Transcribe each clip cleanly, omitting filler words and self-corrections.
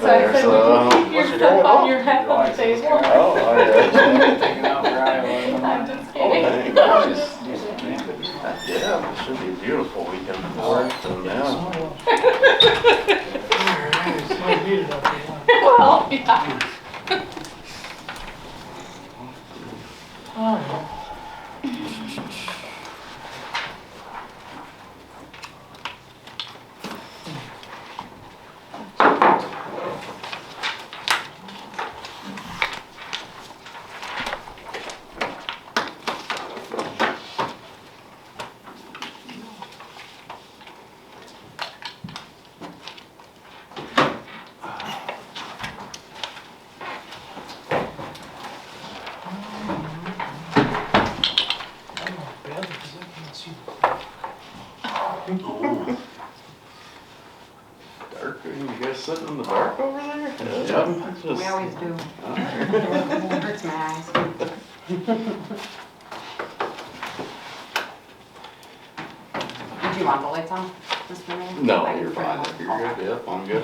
So I said, would you keep your flip on your head on the table? Oh, yeah. Taking out for Iowa. I'm just Oh, kidding. dang, nice. Yeah, this should be a beautiful weekend for it, so now. Well, yeah. Dark, you guys sitting in the dark over there? Yep. We always do. Hurts my eyes. Did you want the lights on, Mr. Mayor? No, I can you're turn fine. them If on. you're good, yep, I'm good.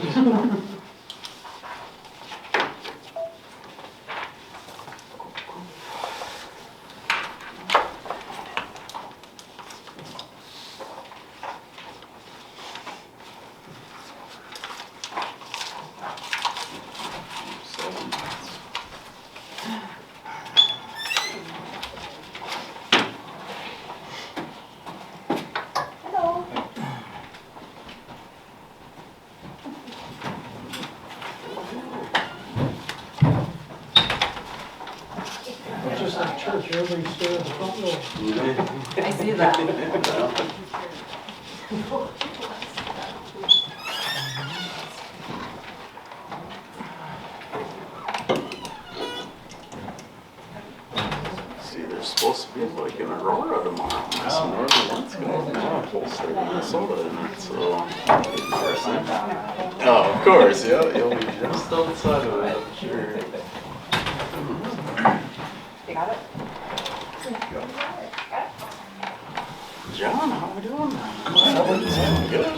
Hello. It's just like church, everybody's still in the front door. I see that. See, there's supposed to be like an aurora tomorrow. Nice and northern lights going on. Whole state of Minnesota in it, so. Interesting. Oh, of course, yeah. You'll be just outside of it, I'm sure. You got it? John, how we doing? Good.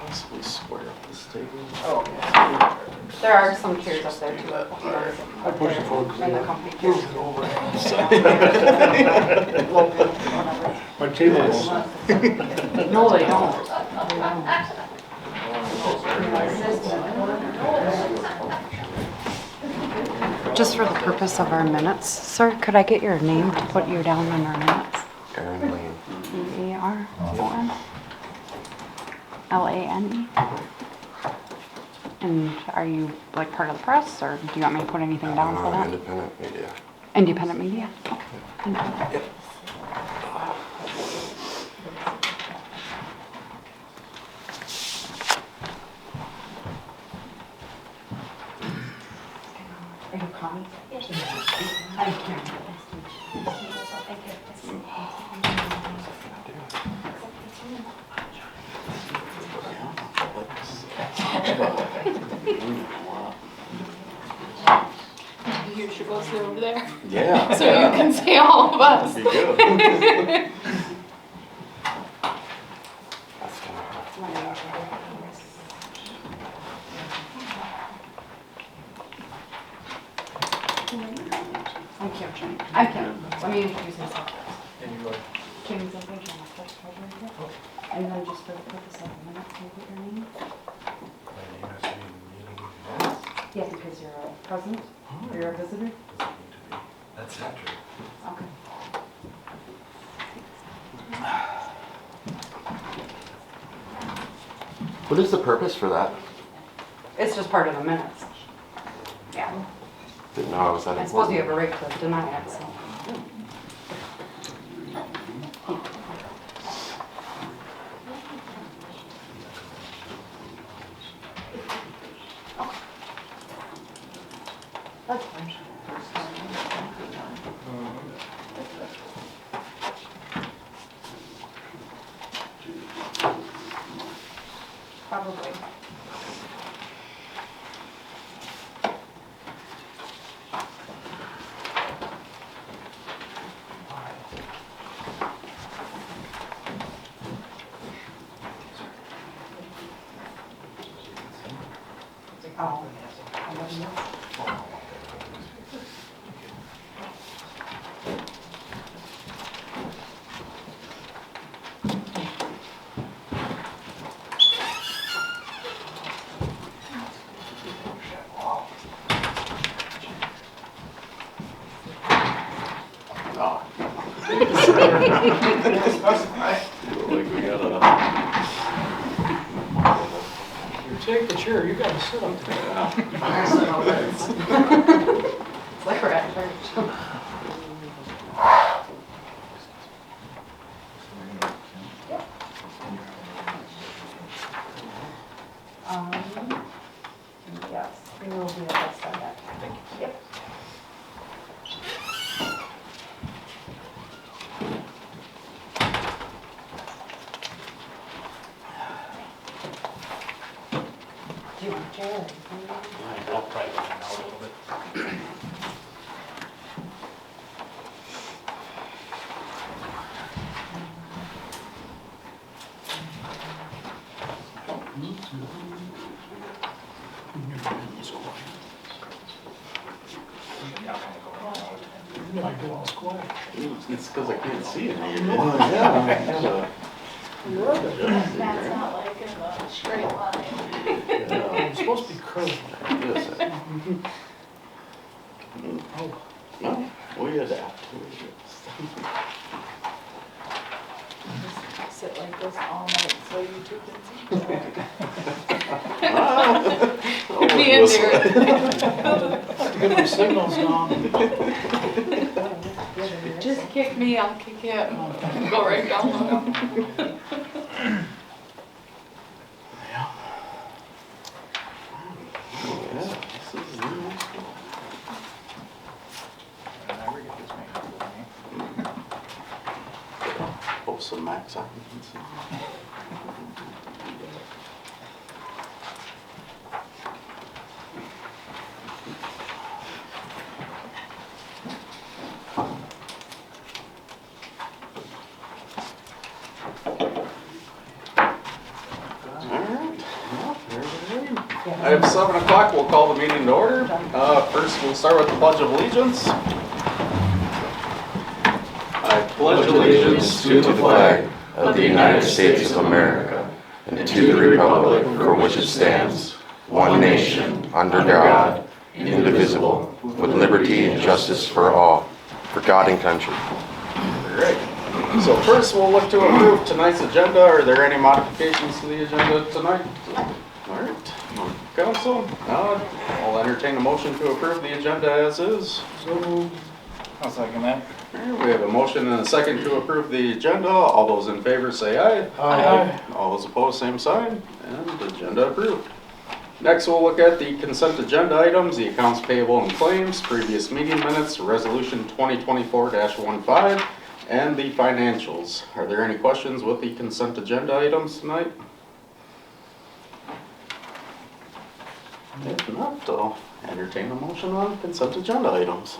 Possibly square up this table. Oh, yeah. There are some chairs up there too. I pushed it forward. In the company chairs. My table is. No, they don't. Just for the purpose of our minutes, sir, could I get your name to put you down in our minutes? Aaron Lane. E-A-R-O-N. L-A-N-E. And are you like part of the press, or do you want me to put anything down for that? Independent media. Independent media? Okay. Thank you. Are you Connie? Yes. I can't. You should go sit over there, Yeah. so you can see all of us. Be good. I can't. Let me introduce myself first. Kim Zilbridge, I'm the first treasurer here. And then just for the purpose of the minutes, can you put your name? Yeah, because you're a president, or you're a visitor. That's not true. Okay. What is the purpose for that? It's just part of the minutes. Yeah. Didn't know I was that I suppose you important. have a right to deny it, so. That's fine. Probably. Oh. 11 minutes. Oh. Like we got You take the chair, you gotta sit up there. It's like we're at church. Yes, we will be able to start that. Thank you. Yep. Do you want a chair? I'll probably go out a little bit. My dog's quiet. It's because I can't see it. Yeah. That's not like in a straight line. It's supposed to be curved. Oh, No, we adapt. Sit like this all night so you two can see. Me Me and Derek. to get my signals down. Just kick me, I'll kick him. Go right down on him. Post some max occupancy. I have 7 o'clock, we'll call the meeting to order. First, we'll start with the Pledge of Allegiance. I pledge allegiance to the flag of the United States of America and to the republic for which it stands, one nation, under God, indivisible, with liberty and justice for all, for God and country. Great. So first, we'll look to approve tonight's agenda. Are there any modifications to the agenda tonight? All right. Council, I'll entertain a motion to approve the agenda as is. I'll second that. All right, we have a motion and a second to approve the agenda. All those in favor say aye. Aye. All those opposed, same sign, and agenda approved. Next, we'll look at the consent agenda items, the accounts payable and claims, previous meeting minutes, resolution 2024-15, and the financials. Are there any questions with the consent agenda items tonight? If not, I'll entertain a motion on consent agenda items.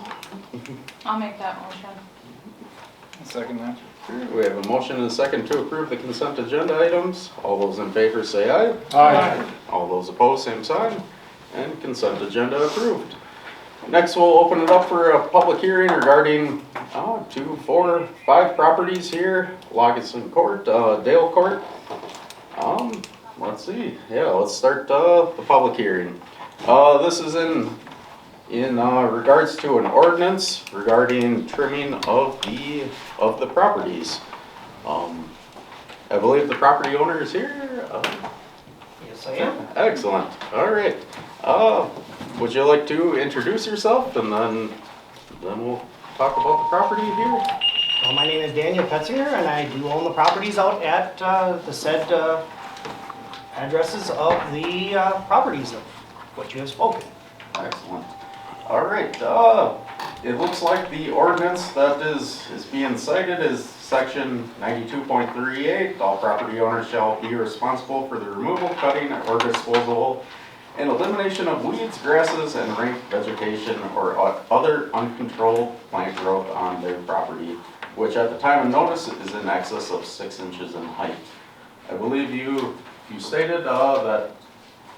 I'll make that motion. I'll second that. We have a motion and a second to approve the consent agenda items. All those in favor say aye. Aye. All those opposed, same sign. And consent agenda approved. Next, we'll open it up for a public hearing regarding 2, 4, 5 properties here. Logison Court, Dale Court. Let's see. Yeah, let's start the public hearing. This is in regards to an ordinance regarding trimming of the properties. I believe the property owner is here. Yes, I am. Excellent. All right. Would you like to introduce yourself and then we'll talk about the property here? Well, my name is Daniel Petzinger, and I do own the properties out at the said addresses of the properties of what you have spoken. Excellent. All right. It looks like the ordinance that is being cited is section 92.38. All property owners shall be responsible for the removal, cutting, or disposal and elimination of weeds, grasses, and rank vegetation or other uncontrolled plant growth on their property, which at the time of notice is in excess of 6 inches in height. I believe you stated that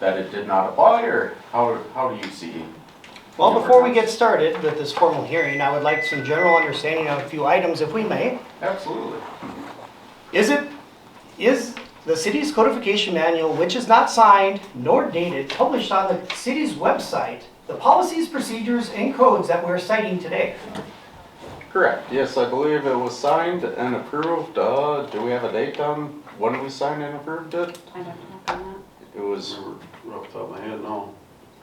that it did not apply, or how do you see? Well, before we get started with this formal hearing, I would like some general understanding of a few items, if we may. Absolutely. Is the city's codification manual, which is not signed nor dated, published on the city's website, the policies, procedures, and codes that we're citing today? Correct. Yes, I believe it was signed and approved. Do we have a date on when we signed and approved it? I don't have on It was, Off the top of my head, no.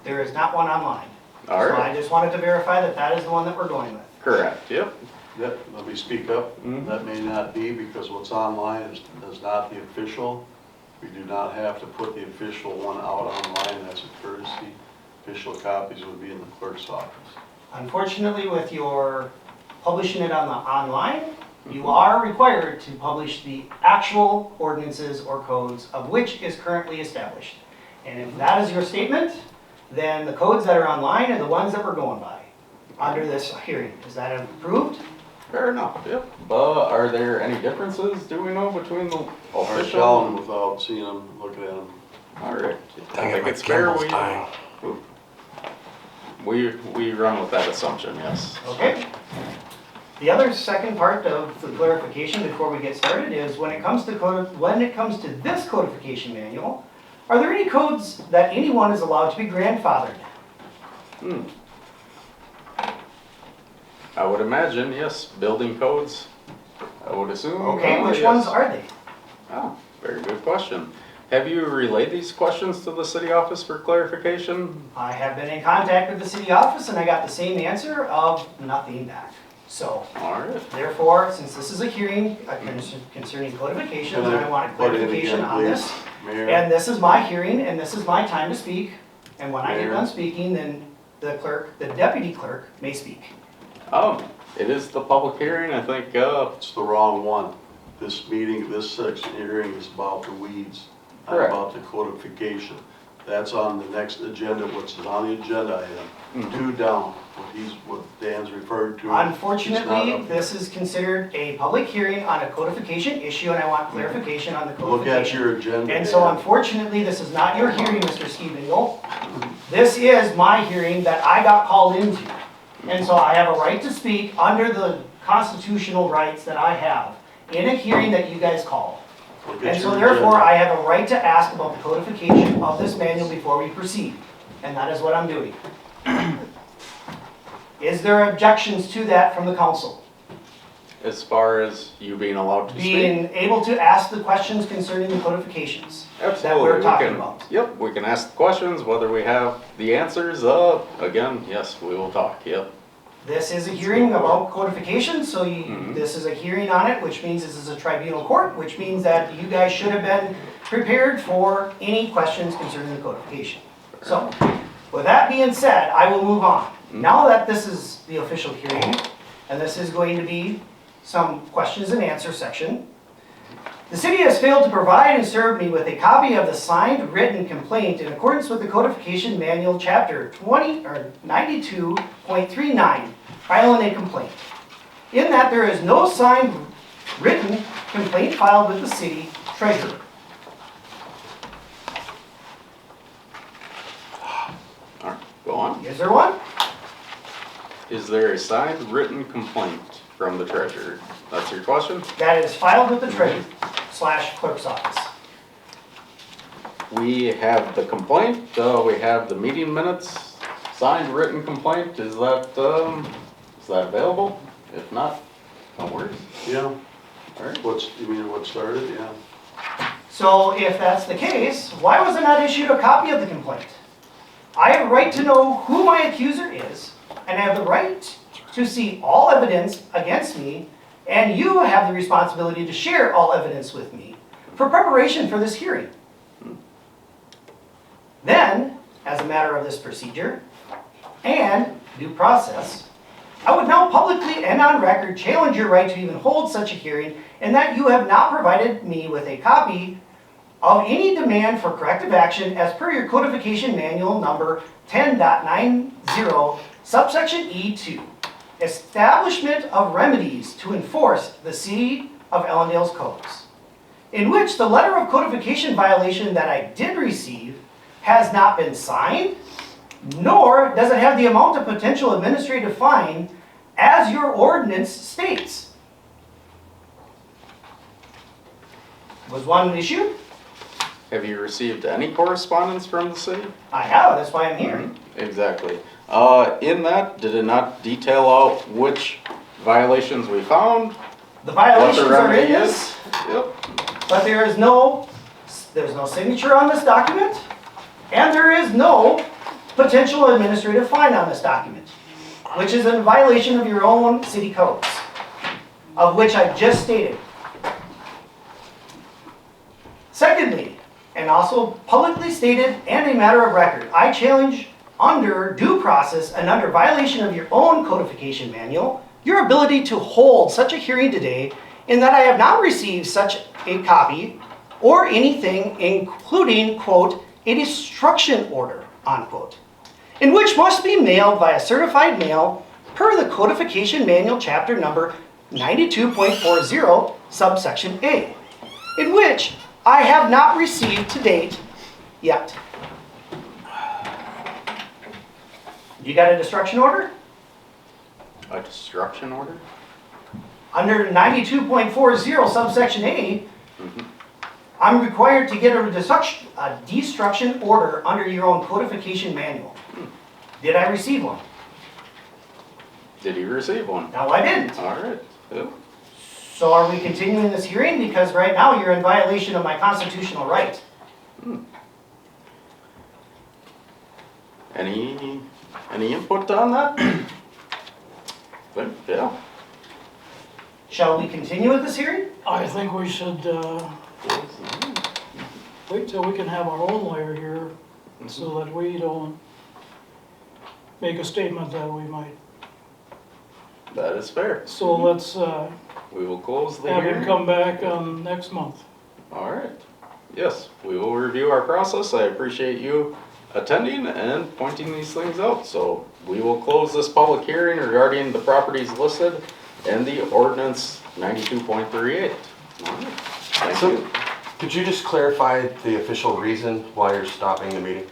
There is not one online. all So right. I just wanted to verify that that is the one that we're going with. Correct, yep. That, let me speak up. Mhm. That may not be, because what's online is not the official. We do not have to put the official one out online, that's a courtesy. Official copies would be in the clerk's office. Unfortunately, with your publishing it on the online, you are required to publish the actual ordinances or codes of which is currently established. And if that is your statement, then the codes that are online are the ones that we're going by under this hearing. Is that approved? Fair enough, yep. Are there any differences, do we know, between the Hard to official? tell them without seeing them, looking at them. All right. I Dang it, think my it's fair Kimball's dying. we run with that assumption, yes. Okay. The other second part of the clarification before we get started is when it comes to this codification manual, are there any codes that anyone is allowed to be grandfathered? I would imagine, yes, building codes, I would assume. Okay, which yes. ones are they? Oh, very good question. Have you relayed these questions to the city office for clarification? I have been in contact with the city office and I got the same answer of nothing back. So, All right. therefore, since this is a hearing concerning codifications, and I want a Put it in clarification again, on please. this, Mayor, and this is my hearing, and this is my time to speak, and when I get Mayor. done speaking, then the clerk, the deputy clerk, may speak. It is the public hearing, I think, it's the wrong one. This meeting, this section hearing is about the weeds, not Correct. about the codification. That's on the next agenda, what's on the agenda item. 2 down, what Dan's referred to. Unfortunately, It's not this is considered a public hearing on a codification issue, and I want clarification on the up. Look at codification. your agenda. And so Dan. unfortunately, this is not your hearing, Mr. Stevens. This is my hearing that I got called into. And so I have a right to speak under the constitutional rights that I have in a hearing that you guys called. Look at And so your therefore, agenda. I have a right to ask about the codification of this manual before we proceed. And that is what I'm doing. Is there objections to that from the council? as far as you being allowed to speak. Being able to ask the questions concerning the codifications that Absolutely, we're we talking can, about. yep, we can ask the questions, whether we have the answers, again, yes, we will talk, yep. This is a hearing about codification, so Mhm. this is a hearing on it, which means this is a tribunal court, which means that you guys should have been prepared for any questions concerning the codification. So, with that being said, I will move on. Now that this is the official hearing, and this is going to be some questions and answer section, the city has failed to provide and serve me with a copy of the signed written complaint in accordance with the Codification Manual, Chapter 92.39, filing a complaint. In that there is no signed written complaint filed with the city treasurer. All right, go on. Is there one? Is there a signed written complaint from the treasurer? That's your question? That is filed with the treasurer/clerk's office. We have the complaint, we have the meeting minutes, signed written complaint, is that available? If not, no worries. Yeah, All right. you mean what started, yeah. So if that's the case, why was I not issued a copy of the complaint? I have a right to know who my accuser is, and I have the right to see all evidence against me, and you have the responsibility to share all evidence with me for preparation for this hearing. Then, as a matter of this procedure and due process, I would now publicly and on record challenge your right to even hold such a hearing, and that you have not provided me with a copy of any demand for corrective action as per your codification manual number 10.90, subsection E2, establishment of remedies to enforce the City of Ellendale's codes, in which the letter of codification violation that I did receive has not been signed, nor does it have the amount of potential administrative fine as your ordinance states. Was one an issue? Have you received any correspondence from the city? I have, that's why I'm here. Exactly. In that, did it not detail out which violations we found? The violations What the are in remedy this, Yep. but there's no signature on this document, and there is no potential administrative fine on this document, which is in violation of your own city codes, of which I just stated. Secondly, and also publicly stated and a matter of record, I challenge under due process and under violation of your own codification manual, your ability to hold such a hearing today, in that I have not received such a copy or anything, including, quote, a destruction order, unquote, in which must be mailed via certified mail per the codification manual chapter number 92.40 subsection A, in which I have not received to date yet. You got a destruction order? A destruction order? Under 92.40 subsection A, I'm required to get a destruction order under your own codification manual. Did I receive one? Did you receive one? No, I didn't. All right. Yep. So are we continuing this hearing? Because right now you're in violation of my constitutional right. Any input on that? Yeah. Shall we continue with this hearing? I think we should wait till we can have our own lawyer here so that we don't make a statement that we might. That is fair. So let's We will close the have him hearing. come back next month. All right. Yes, we will review our process. I appreciate you attending and pointing these things out. So we will close this public hearing regarding the properties listed and the ordinance 92.38. All right. Thank So, you. could you just clarify the official reason why you're stopping the meeting?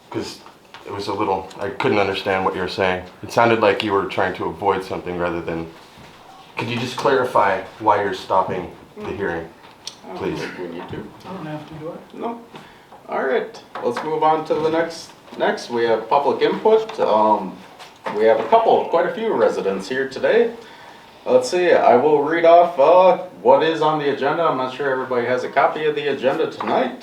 Because it was a little, I couldn't understand what you were saying. It sounded like you were trying to avoid something rather than, could you just clarify why you're stopping the hearing, please? I don't think we need to. I don't have to do it. No. All right, let's move on to the next. We have public input. We have quite a few residents here today. Let's see, I will read off what is on the agenda. I'm not sure everybody has a copy of the agenda tonight.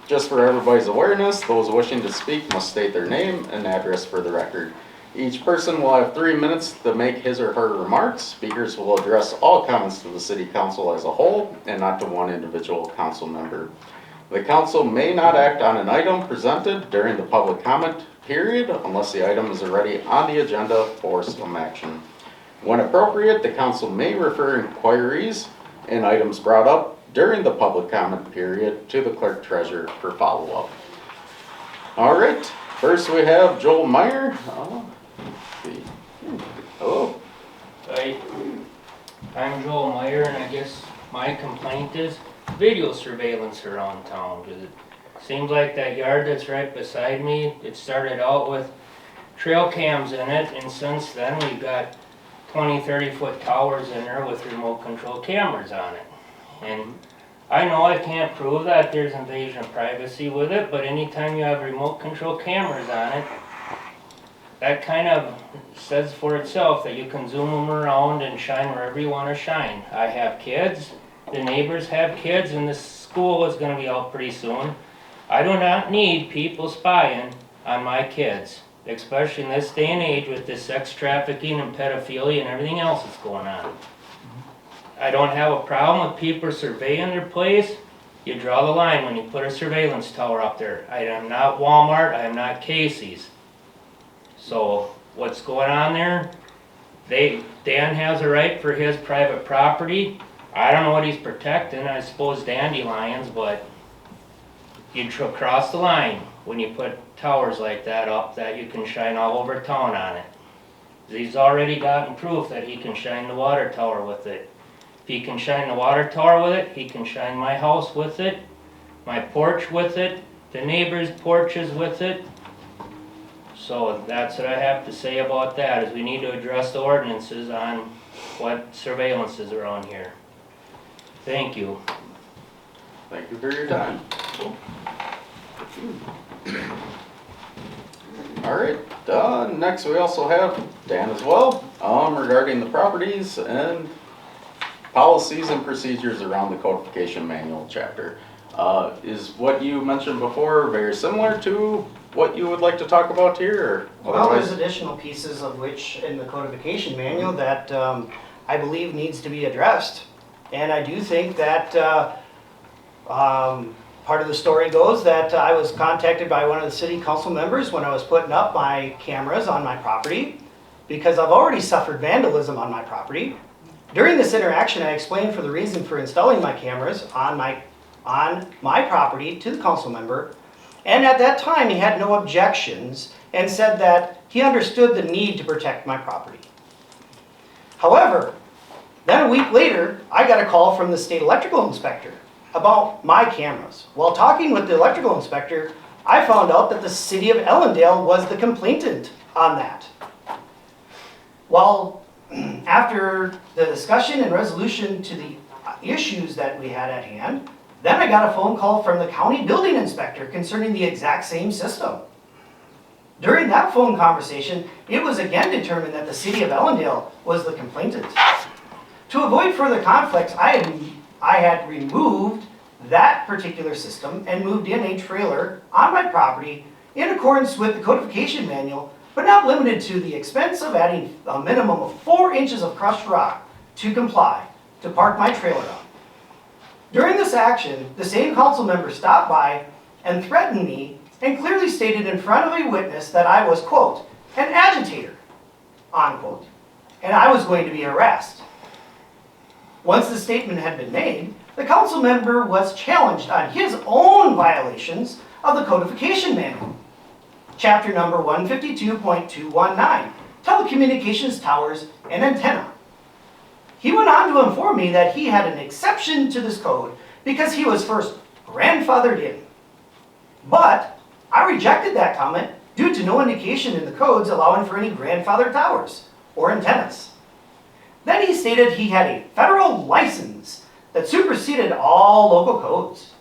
Just for everybody's awareness, those wishing to speak must state their name and address for the record. Each person will have 3 minutes to make his or her remarks. Speakers will address all comments to the city council as a whole and not to one individual council member. The council may not act on an item presented during the public comment period unless the item is already on the agenda for some action. When appropriate, the council may refer inquiries and items brought up during the public comment period to the clerk treasurer for follow-up. All right, first we have Joel Meyer. Hello. Hi, I'm Joel Meyer, and I guess my complaint is video surveillance around town, because it seems like that yard that's right beside me, it started out with trail cams in it, and since then we've got 20-30 foot towers in there with remote control cameras on it. And I know I can't prove that there's invasion of privacy with it, but anytime you have remote control cameras on it, that kind of says for itself that you can zoom them around and shine wherever you want to shine. I have kids, the neighbors have kids, and the school is going to be out pretty soon. I do not need people spying on my kids, especially in this day and age with this sex trafficking and pedophilia and everything else that's going on. I don't have a problem with people surveying their place. You draw the line when you put a surveillance tower up there. I am not Walmart, I am not Casey's. So what's going on there? Dan has a right for his private property. I don't know what he's protecting, I suppose dandelions, but you cross the line when you put towers like that up that you can shine all over town on it. He's already gotten proof that he can shine the water tower with it. If he can shine the water tower with it, he can shine my house with it, my porch with it, the neighbors' porches with it. So that's what I have to say about that, is we need to address the ordinances on what surveillance is around here. Thank you. Thank you for your time. All right, next we also have Dan as well, regarding the properties and policies and procedures around the codification manual chapter. Is what you mentioned before very similar to what you would like to talk about here? Or Well, there's otherwise? additional pieces of which in the codification manual that I believe needs to be addressed. And I do think that part of the story goes that I was contacted by one of the city council members when I was putting up my cameras on my property, because I've already suffered vandalism on my property. During this interaction, I explained for the reason for installing my cameras on my property to the council member. And at that time, he had no objections and said that he understood the need to protect my property. However, then a week later, I got a call from the state electrical inspector about my cameras. While talking with the electrical inspector, I found out that the city of Ellendale was the complainant on that. Well, after the discussion and resolution to the issues that we had at hand, then I got a phone call from the county building inspector concerning the exact same system. During that phone conversation, it was again determined that the city of Ellendale was the complainant. To avoid further conflicts, I had removed that particular system and moved in a trailer on my property in accordance with the codification manual, but not limited to the expense of adding a minimum of 4 inches of crushed rock to comply to park my trailer on. During this action, the same council member stopped by and threatened me and clearly stated in front of a witness that I was, quote, an agitator, unquote, and I was going to be harassed. Once the statement had been made, the council member was challenged on his own violations of the codification manual. Chapter number 152.219, telecommunications towers and antenna. He went on to inform me that he had an exception to this code because he was first grandfathered in. But I rejected that comment due to no indication in the codes allowing for any grandfathered towers or antennas. Then he stated he had a federal license that superseded all local codes,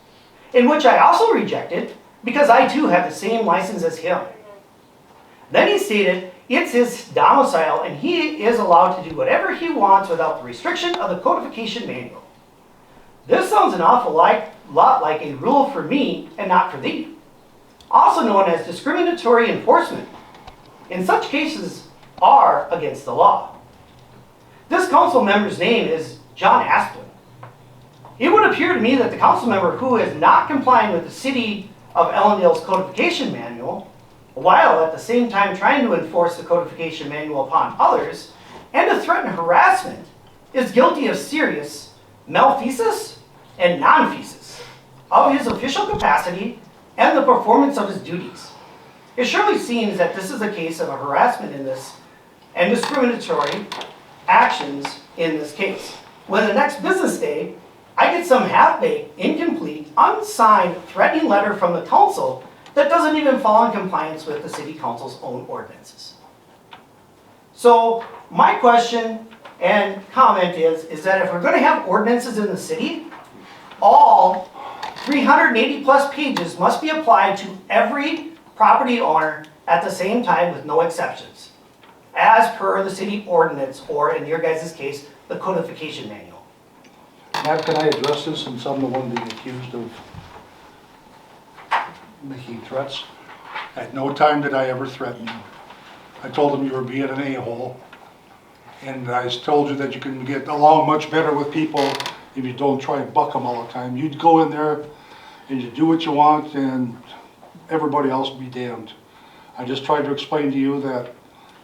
in which I also rejected because I too have the same license as him. Then he stated it's his domicile and he is allowed to do whatever he wants without the restriction of the codification manual. This sounds an awful lot like a rule for me and not for thee, also known as discriminatory enforcement. In such cases are against the law. This council member's name is John Asplin. It would appear to me that the council member who is not complying with the city of Ellendale's codification manual, while at the same time trying to enforce the codification manual upon others, and to threaten harassment, is guilty of serious malfeasance and nonfeasance of his official capacity and the performance of his duties. It surely seems that this is a case of a harassment in this and discriminatory actions in this case. When the next business day, I get some half-baked, incomplete, unsigned, threatening letter from the council that doesn't even fall in compliance with the city council's own ordinances. So my question and comment is that if we're going to have ordinances in the city, all 380 plus pages must be applied to every property owner at the same time with no exceptions, as per the city ordinance, or in your guys' case, the codification manual. Matt, can I address this since I'm the one being accused of making threats? At no time did I ever threaten you. I told them you were being an a-hole. And I told you that you can get along much better with people if you don't try and buck them all the time. You'd go in there and you do what you want and everybody else be damned. I just tried to explain to you that,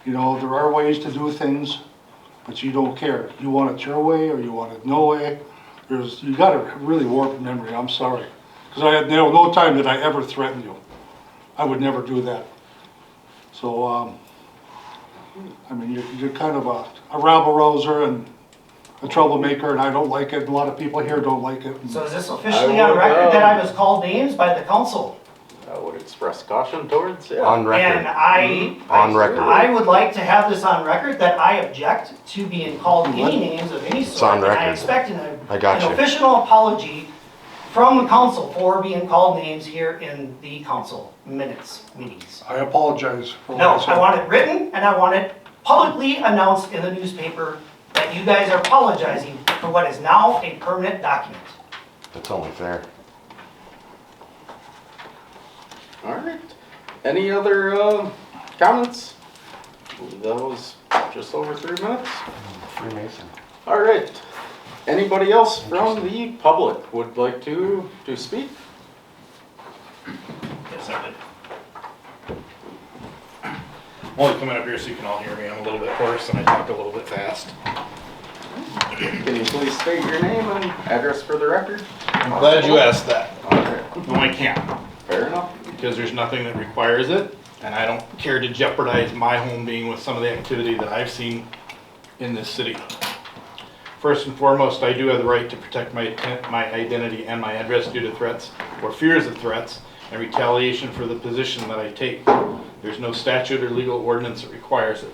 you know, there are ways to do things, but you don't care. You want it your way or you want it no way. You got a really warped memory, I'm sorry. Because I had no time did I ever threaten you. I would never do that. So, I mean, you're kind of a rabble-rouser and a troublemaker, and I don't like it. A lot of people here don't like it. So is this officially on record that I was called names by the council? would express caution towards, yeah. On record. And I On record. I would like to have this on record that I object to being called any names of any It's on sort. And I record. expect I got an you. official apology from the council for being called names here in the council meetings. I apologize for what No, I said. I want it written and I want it publicly announced in the newspaper that you guys are apologizing for what is now a permanent document. That's only fair. All right. Any other comments? That was just over 3 minutes. Freemason. All right. Anybody else from the public would like to speak? Yes, I did. I'm only coming up here so you can all hear me. I'm a little bit hoarse and I talk a little bit fast. Can you please state your name and address for the record? I'm glad you asked that. Okay. No, I can't, Fair enough. because there's nothing that requires it, and I don't care to jeopardize my home being with some of the activity that I've seen in this city. First and foremost, I do have the right to protect my identity and my address due to threats or fears of threats and retaliation for the position that I take. There's no statute or legal ordinance that requires it.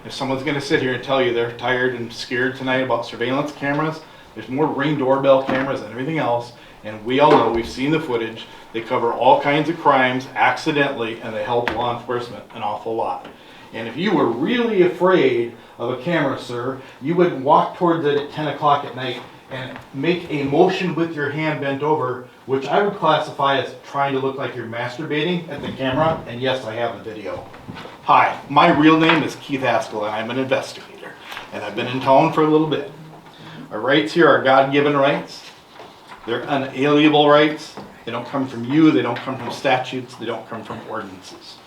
If someone's gonna sit here and tell you they're tired and scared tonight about surveillance cameras, there's more Ring doorbell cameras than everything else, and we all know, we've seen the footage, they cover all kinds of crimes accidentally, and they help law enforcement an awful lot. And if you were really afraid of a camera, sir, you would walk towards it at 10 o'clock at night and make a motion with your hand bent over, which I would classify as trying to look like you're masturbating at the camera, and yes, I have a video. Hi, my real name is Keith Haskell, and I'm an investigator, and I've been in town for a little bit. Our rights here are God-given rights. They're unalienable rights. They don't come from you, they don't come from statutes, they don't come from ordinances.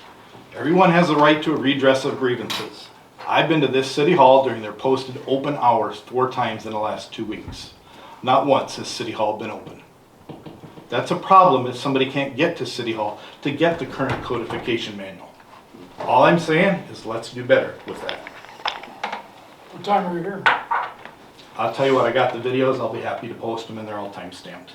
Everyone has a right to a redress of grievances. I've been to this city hall during their posted open hours 4 times in the last 2 weeks. Not once has city hall been open. That's a problem if somebody can't get to city hall to get the current codification manual. All I'm saying is let's do better with that. What time are you here? I'll tell you what, I got the videos, I'll be happy to post them and they're all time-stamped.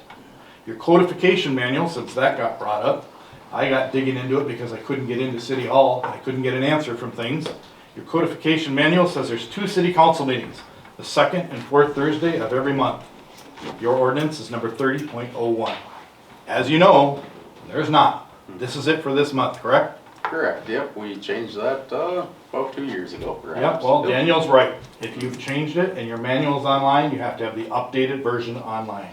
Your codification manual, since that got brought up, I got digging into it because I couldn't get into City Hall and I couldn't get an answer from things. Your codification manual says there's 2 city council meetings, the 2nd and 4th Thursday of every month. Your ordinance is number 30.01. As you know, there's not. This is it for this month, correct? Correct, yep, we changed that about 2 years ago, perhaps. Yep, well, Daniel's right. If you've changed it and your manual's online, you have to have the updated version online.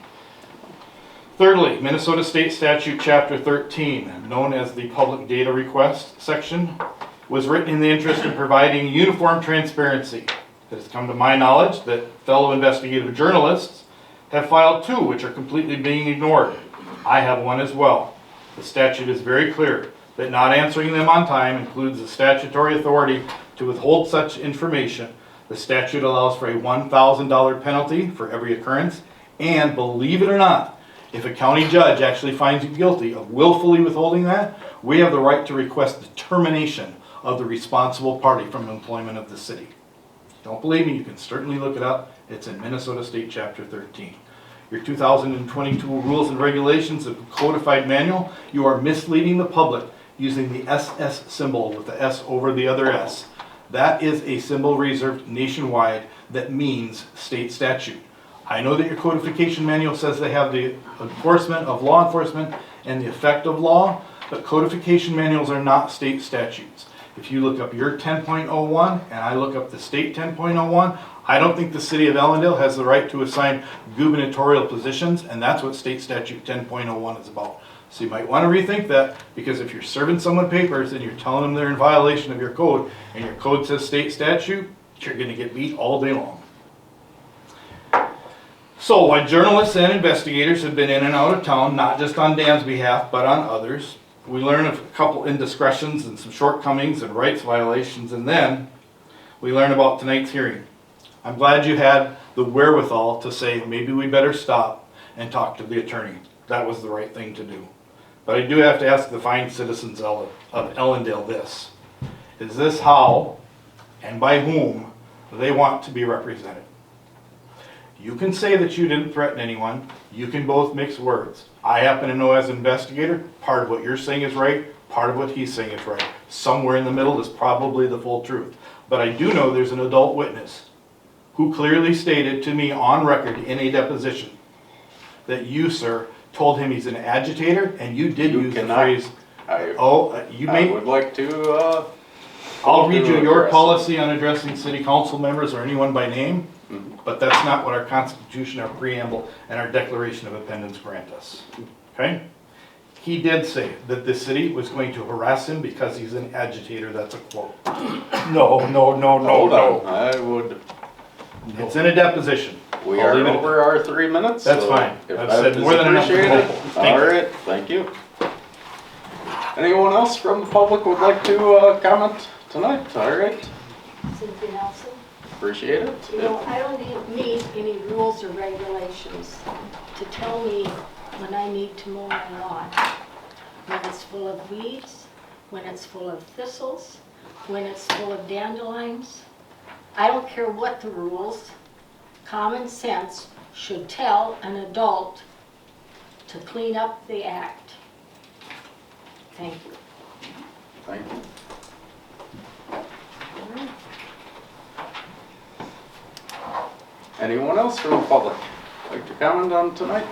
Thirdly, Minnesota State Statute Chapter 13, known as the Public Data Request section, was written in the interest of providing uniform transparency. It has come to my knowledge that fellow investigative journalists have filed 2 which are completely being ignored. I have one as well. The statute is very clear that not answering them on time includes the statutory authority to withhold such information. The statute allows for a $1,000 penalty for every occurrence, and believe it or not, if a county judge actually finds you guilty of willfully withholding that, we have the right to request the termination of the responsible party from employment of the city. Don't believe me, you can certainly look it up. It's in Minnesota State Chapter 13. Your 2022 rules and regulations of codified manual, you are misleading the public using the SS symbol with the S over the other S. That is a symbol reserved nationwide that means state statute. I know that your codification manual says they have the enforcement of law enforcement and the effect of law, but codification manuals are not state statutes. If you look up your 10.01 and I look up the state 10.01, I don't think the city of Ellendale has the right to assign gubernatorial positions, and that's what state statute 10.01 is about. So you might want to rethink that, because if you're serving someone papers and you're telling them they're in violation of your code, and your code says state statute, you're going to get beat all day long. So while journalists and investigators have been in and out of town, not just on Dan's behalf, but on others, we learn of a couple indiscretions and some shortcomings and rights violations, and then we learn about tonight's hearing. I'm glad you had the wherewithal to say maybe we better stop and talk to the attorney. That was the right thing to do. But I do have to ask the fine citizens of Ellendale this. Is this how and by whom they want to be represented? You can say that you didn't threaten anyone. You can both mix words. I happen to know as an investigator, part of what you're saying is right, part of what he's saying is right. Somewhere in the middle is probably the full truth. But I do know there's an adult witness who clearly stated to me on record in a deposition that you, sir, told him he's an agitator, and you did use the phrase, I would like to, I'll read you your address policy on addressing city council members or anyone by name, Mhm. but that's not what our constitution, our preamble, and our declaration of independence grant us, okay? He did say that the city was going to harass him because he's an agitator, that's a quote. No, Hold on, I would, It's in a deposition. we I'll are leave it at over our 3 minutes. That's so fine. if I've that said is more than enough for the appreciated. whole- thank you. All right, thank you. Anyone else from the public would like to comment tonight? All right, Cynthia Nelson. appreciate it. You know, I don't need any rules or regulations to tell me when I need to mow my lawn. When it's full of weeds, when it's full of thistles, when it's full of dandelions. I don't care what the rules, common sense should tell an adult to clean up the act. Thank you. Thank you. Anyone else from the public like to comment on tonight?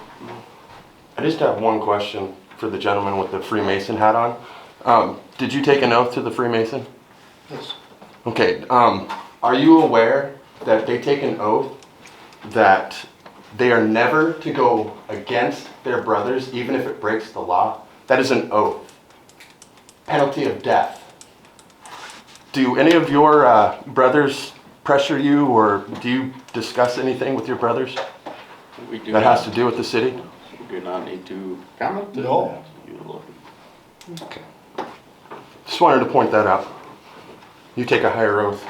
I just have one question for the gentleman with the Freemason hat on. Did you take an oath to the Freemason? Yes. Okay, are you aware that they take an oath that they are never to go against their brothers, even if it breaks the law? That is an oath. Penalty of death. Do any of your brothers pressure you, or do you discuss anything with your brothers We do that not, has to do with the city? we do not need to comment. on No. that. You- Okay. Just wanted to point that out. You take a higher oath.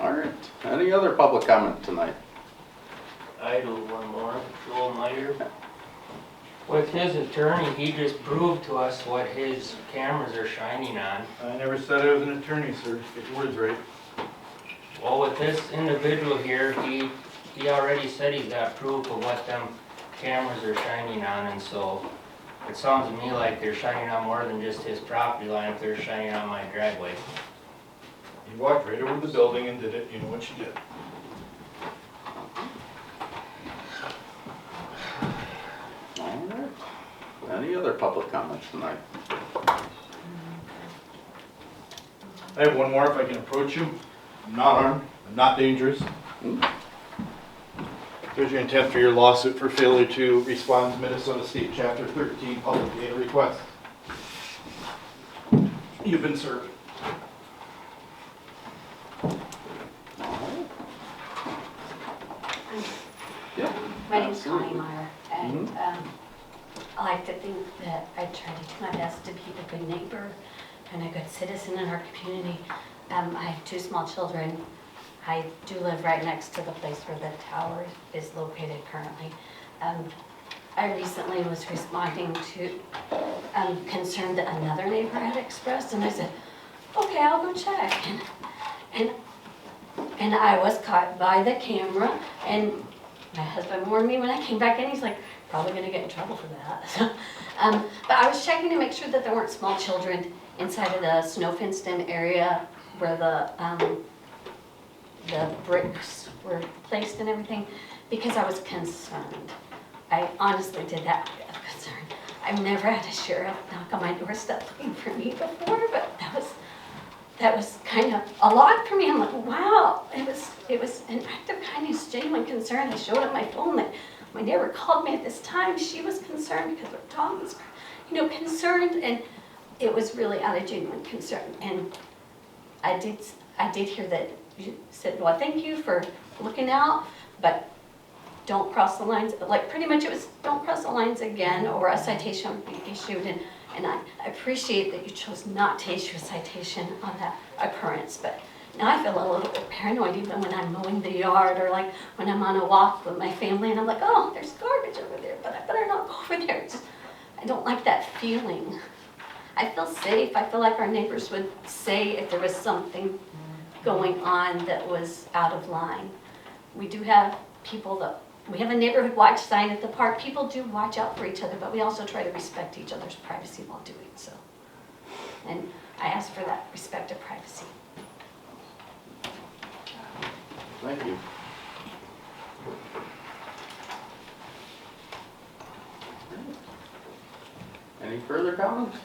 All right, any other public comment tonight? I do one more, Joel Meyer. With his attorney, he just proved to us what his cameras are shining on. I never said I was an attorney, sir. Get your words right. Well, with this individual here, he already said he's got proof of what them cameras are shining on, and so it sounds to me like they're shining on more than just his property line if they're shining on my driveway. You walked right over the building and did it, you know what you did. All right, any other public comments tonight? I have one more if I can approach you. I'm not armed, I'm not dangerous. Here's your intent for your lawsuit for failure to respond to Minnesota State Chapter 13 Public Data Request. You've been served. Yeah. My name's Absolutely. Connie Meyer, and I like to think that I try to do my best to be a good neighbor and a good citizen in our community. I have 2 small children. I do live right next to the place where the tower is located currently. I recently was responding to concern that another neighbor had expressed, and I said, okay, I'll go check. And I was caught by the camera, and my husband warned me when I came back in. He's like, probably gonna get in trouble for that. But I was checking to make sure that there weren't small children inside of the snow fenced in area where the bricks were placed and everything, because I was concerned. I honestly did that out of concern. I've never had a sheriff knock on my doorstep looking for me before, but that was kind of a lot for me. I'm like, wow, it was an act of kindness, genuine concern. I showed up my phone that my neighbor called me at this time. She was concerned because her dog was, concerned, and it was really out of genuine concern. And I did hear that you said, well, thank you for looking out, but don't cross the lines. Like, pretty much it was, don't cross the lines again, or a citation would be issued. And I appreciate that you chose not to issue a citation on that occurrence, but now I feel a little bit paranoid even when I'm mowing the yard, or like when I'm on a walk with my family and I'm like, oh, there's garbage over there, but I better not go over there. I don't like that feeling. I feel safe. I feel like our neighbors would say if there was something going on that was out of line. we do have people that, we have a neighborhood watch sign at the park. People do watch out for each other, but we also try to respect each other's privacy while doing so. And I ask for that respect of privacy. Thank you. Any further comments?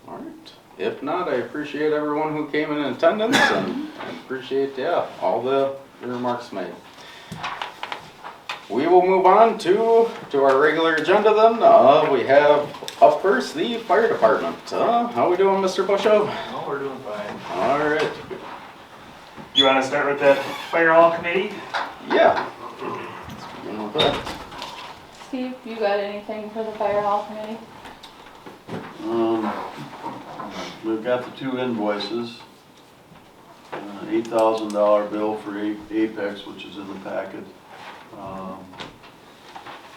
All right. If not, I appreciate everyone who came in attendance and I appreciate, yeah, all the remarks made. We will move on to our regular agenda then. We have up first the fire department. How we doing, Mr. Busho? Oh, we're doing fine. All right. You want to start with that fire hall committee? Yeah. Let's begin with that. Steve, you got anything for the fire hall committee? We've got the 2 invoices. $8,000 bill for Apex, which is in the packet,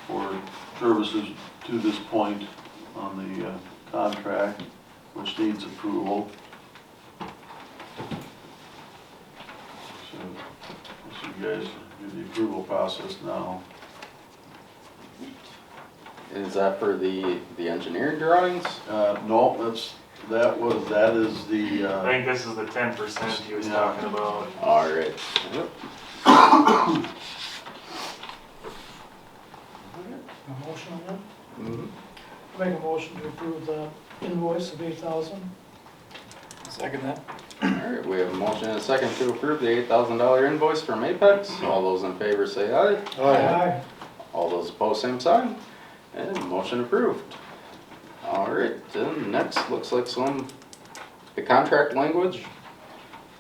for services to this point on the contract, which needs approval. So you guys do the approval process now. Is that for the engineering drawings? No, that is the, I think this is the 10% he was Yeah. talking about. All right. Yep. A motion on that? Mhm. Make a motion to approve the invoice of 8,000. Second that. All right, we have a motion and a second to approve the $8,000 invoice from Apex. All those in favor say aye. Aye. All those opposed, same sign. And motion approved. All right, then next looks like the contract language.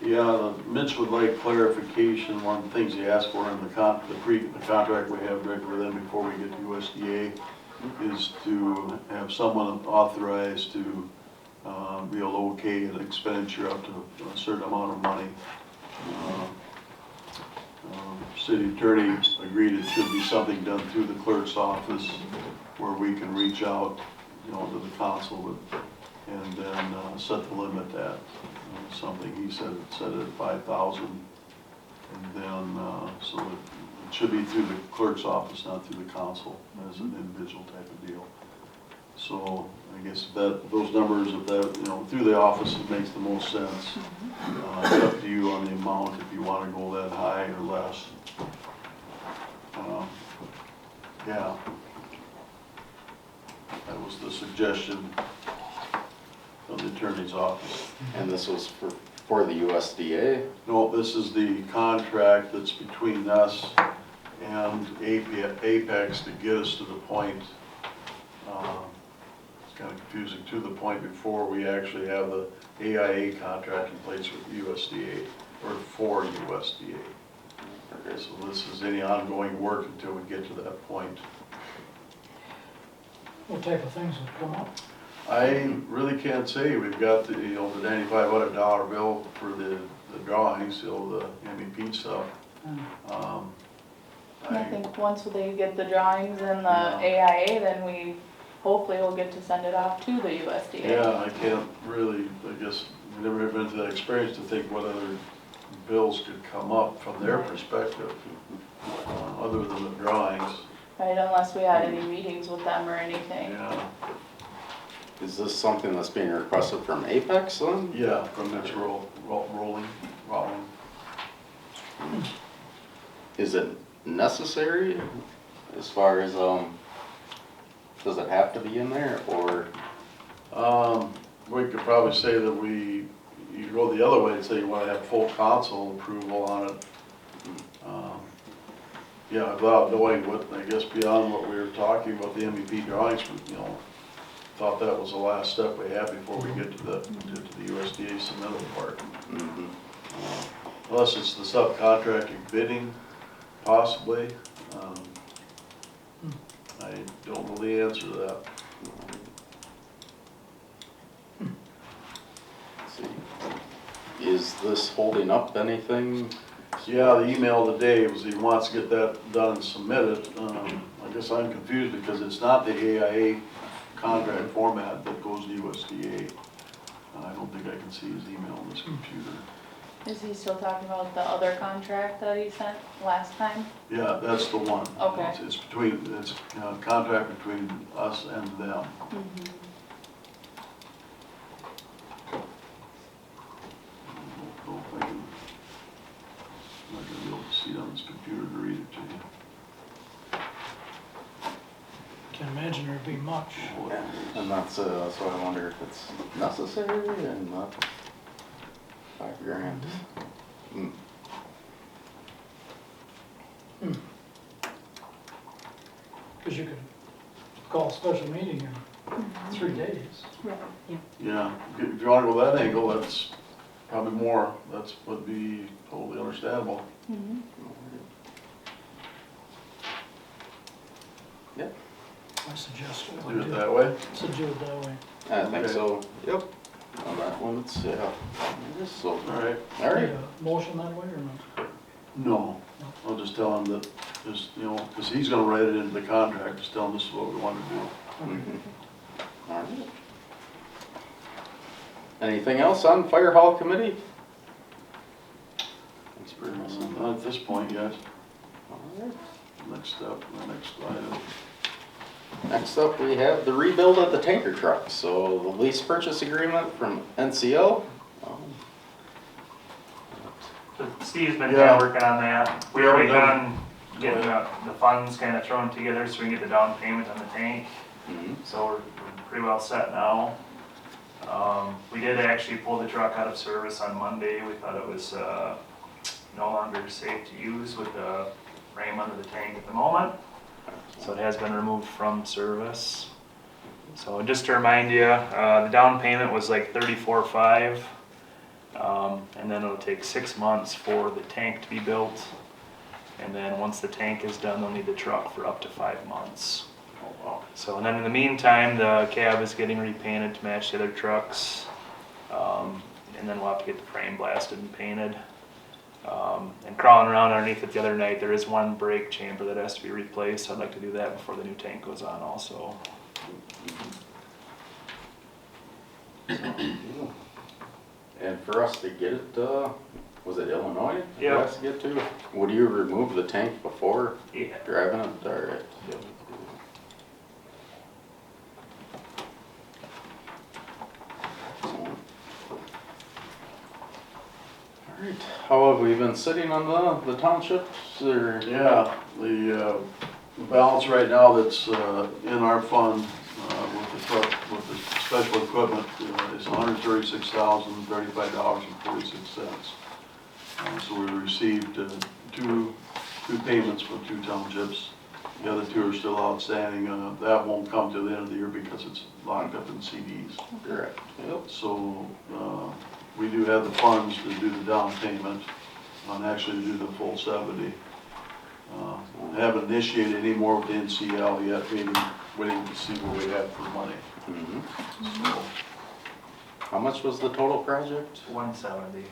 Yeah, Mitch would like clarification. One of the things he asked for in the contract we have directly with them before we get to USDA is to have someone authorized to be able to okay an expenditure up to a certain amount of money. City attorney agreed it should be something done through the clerk's office where we can reach out, to the council and then set the limit at something. He said set it at 5,000, and then so that it should be through the clerk's office, not through the council as an individual type of deal. So I guess those numbers, if that through the office, it makes the most sense. It's up to you on the amount if you want to go that high or less. Yeah. That was the suggestion from the attorney's office. And this was for the USDA? No, this is the contract that's between us and Apex to get us to the point, it's kind of confusing, to the point before we actually have the AIA contract in place with USDA, or for USDA. Okay, so this is any ongoing work until we get to that point. What type of things would come up? I really can't say. We've got the, the $9,500 bill for the drawings, the MEP stuff. I think once they get the drawings and the AIA, then we hopefully will get to send it off to the USDA. Yeah, I can't really, I guess, we've never been to that experience to think what other bills could come up from their perspective, other than the drawings. Right, unless we had any meetings with them or anything. Yeah. Is this something that's being requested from Apex then? Yeah, from Mitch Rolling. Is it necessary as far as, does it have to be in there or? We could probably say that you go the other way and say you want to have full council approval on it. Yeah, without knowing what, I guess beyond what we were talking about, the MEP drawings, thought that was the last step we had before we get to the USDA submittal part. Mm-hmm. Unless it's the subcontracting bidding, possibly. I don't know the answer to that. Let's see. Is this holding up anything? Yeah, the email today was he wants to get that done and submitted. I guess I'm confused because it's not the AIA contract format that goes to USDA. I don't think I can see his email on this computer. Is he still talking about the other contract that he sent last time? Yeah, that's the one. Okay. It's between, it's a contract between us and them. Mhm. I don't know if I can, I'm not gonna be able to see it on this computer to read it to you. Can't imagine there'd be much. And that's why I wonder if it's necessary and not $5,000. Mm. Cause you could call a special meeting in 3 days. Right. Yeah, if you wanna go that angle, that's probably more, that's would be totally understandable. Mhm. Yep, I suggest Do it that way. do it that way. I think Okay. so, yep. On that one, it's, yeah, it is so, Alright. all right. Need a motion that way or not? No, I'll just tell him that, just, you know, because he's gonna write it into the contract, just tell him this is what we want to do. Mhm. All right. Anything else on fire hall committee? That's pretty much it. Not at this point yet. All right. Next up, the next item. Next up, we have the rebuild of the tanker truck. So the lease purchase agreement from NCL. Steve's been Yeah. working on that. We were waiting on getting the funds kind of thrown together so we can get the down payment on the tank. Mhm. So we're pretty well set now. We did actually pull the truck out of service on Monday. We thought it was no longer safe to use with the frame under the tank at the moment. So it has been removed from service. So just to remind you, the down payment was like $34,500. And then it'll take 6 months for the tank to be built. And then once the tank is done, they'll need the truck for up to 5 months. Oh, wow. So, and then in the meantime, the cab is getting repainted to match the other trucks. And then we'll have to get the frame blasted and painted. And crawling around underneath it the other night, there is one brake chamber that has to be replaced. I'd like to do that before the new tank goes on also. And for us to get it, was it Illinois? Yeah. For us to get to? Would you remove the tank before Yeah. driving it? All right. All right. How have we been sitting on the townships or? Yeah, the balance right now that's in our fund with the truck, with the special equipment is $136,035.46. So we received two payments from 2 townships. The other 2 are still outstanding. That won't come to the end of the year because it's locked up in CDs. Correct. Yep. So we do have the funds to do the down payment and actually to do the full 70. Haven't initiated any more with the NCL yet, waiting to see what we have for money. Mhm. So, How much was the total project? 170.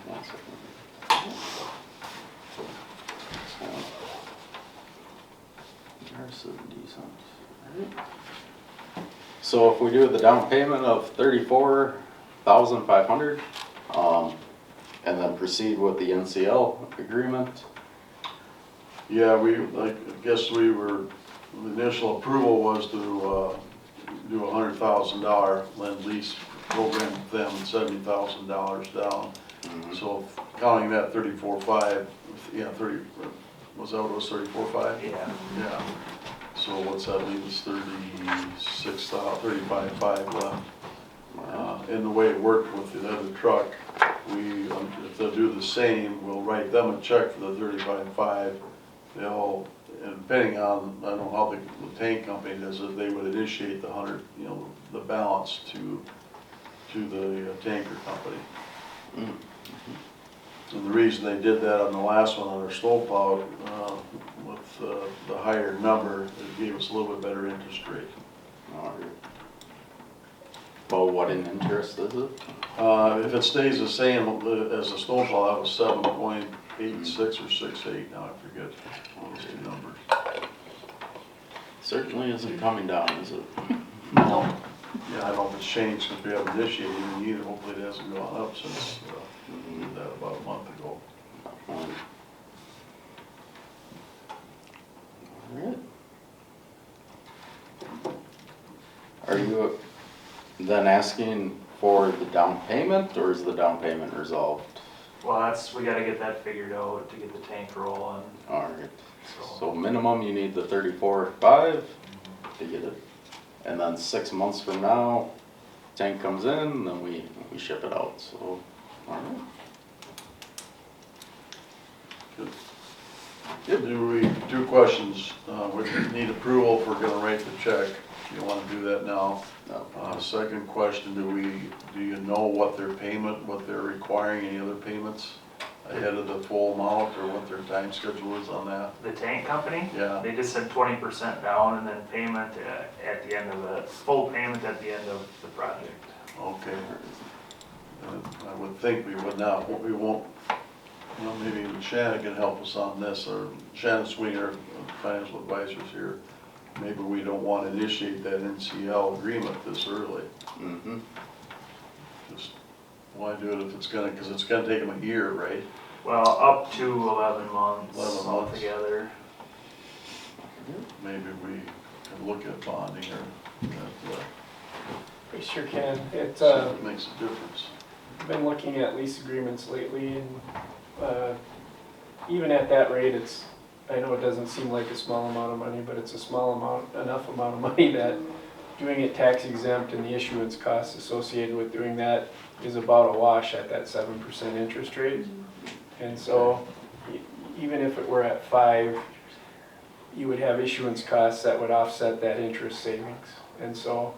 So if we do the down payment of $34,500, and then proceed with the NCL agreement. yeah, I guess the initial approval was to do a $100,000 lend-lease program with them and $70,000 down. Mhm. So counting that 34.5, yeah, 30, was that what it was, 34.5? Yeah. Yeah. So what's that leave us, 35.5 left. And the way it worked with the other truck, if they'll do the same, we'll write them a check for the 35.5. They'll, and depending on, I don't know how the tank company does it, they would initiate the 100, the balance to the tanker company. Mm. And the reason they did that on the last one on our snowplow, with the higher number, it gave us a little bit better interest rate. All right. Well, what in interest is it? If it stays the same as the snowplow, that was 7.86 or 68, now I forget those 2 numbers. Certainly isn't coming down, is it? No. Yeah, I don't know if it's changed since we haven't initiated it either. Hopefully it hasn't gone up since we did that about a month ago. Alright. Are you then asking for the down payment, or is the down payment resolved? Well, we gotta get that figured out to get the tank rolling. Alright, so minimum you need the 34.5 to get it. And then 6 months from now, tank comes in, then we ship it out, so, alright. Good. Two questions. We need approval if we're gonna write the check. You wanna do that now? No. Second question, do you know what their payment, what they're requiring, any other payments ahead of the full amount, or what their time schedule is on that? The tank company? Yeah. They just said 20% down and then payment at the end of full payment at the end of the project. Okay. I would think we would not, we won't, you know, maybe even Shannon can help us on this, or Shannon Swinger, financial advisors here. Maybe we don't want to initiate that NCL agreement this early. Mm-hmm. Just why do it if it's gonna, because it's gonna take them a year, right? Well, up to 11 months 11 months. altogether. Maybe we can look at bonding or that, We sure can. It, it makes a difference. been looking at lease agreements lately, and even at that rate, I know it doesn't seem like a small amount of money, but it's enough amount of money that doing it tax exempt and the issuance costs associated with doing that is about a wash at that 7% interest rate. And so even if it were at 5, you would have issuance costs that would offset that interest savings. And so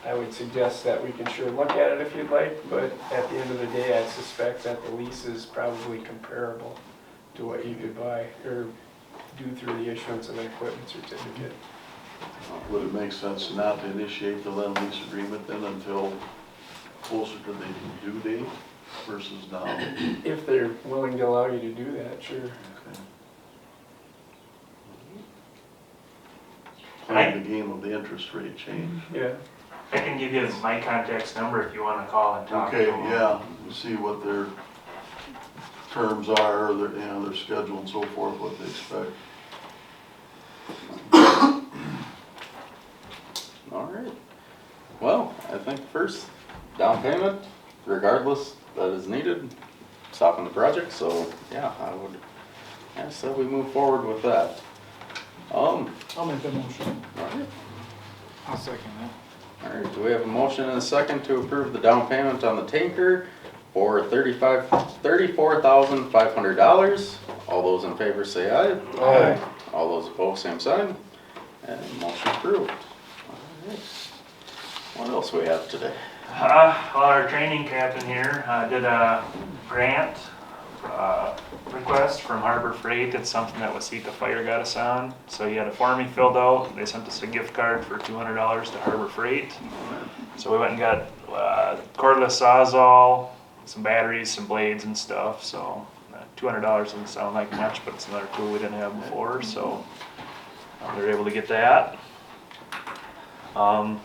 I would suggest that we can sure look at it if you'd like, but at the end of the day, I suspect that the lease is probably comparable to what you could buy or do through the issuance of an equipment certificate. Would it make sense not to initiate the lend lease agreement then until closer to the due date versus now? If they're willing to allow you to do that, sure. Okay. Playing the game of the interest rate change. Yeah. I can give you my contact's number if you want to call and talk to Okay, them. yeah, see what their terms are, their, you know, their schedule and so forth, what they expect. Alright. Well, I think first, down payment, regardless, that is needed, stopping the project, so yeah, I would ask that we move forward with that. I'll make the motion. Alright. I'll second that. Alright, do we have a motion and a second to approve the down payment on the tanker for $34,500? All those in favor say aye. Aye. All those opposed, same sign. And motion approved. Alright. What else we have today? Well, our training captain here did a grant request from Harbor Freight. It's something that Wasika Fire got us on. So he had a form he filled out. They sent us a gift card for $200 to Harbor Freight. So we went and got cordless sawzall, some batteries, some blades and stuff. So $200 doesn't sound like much, but it's another tool we didn't have before. So they were able to get that. I'll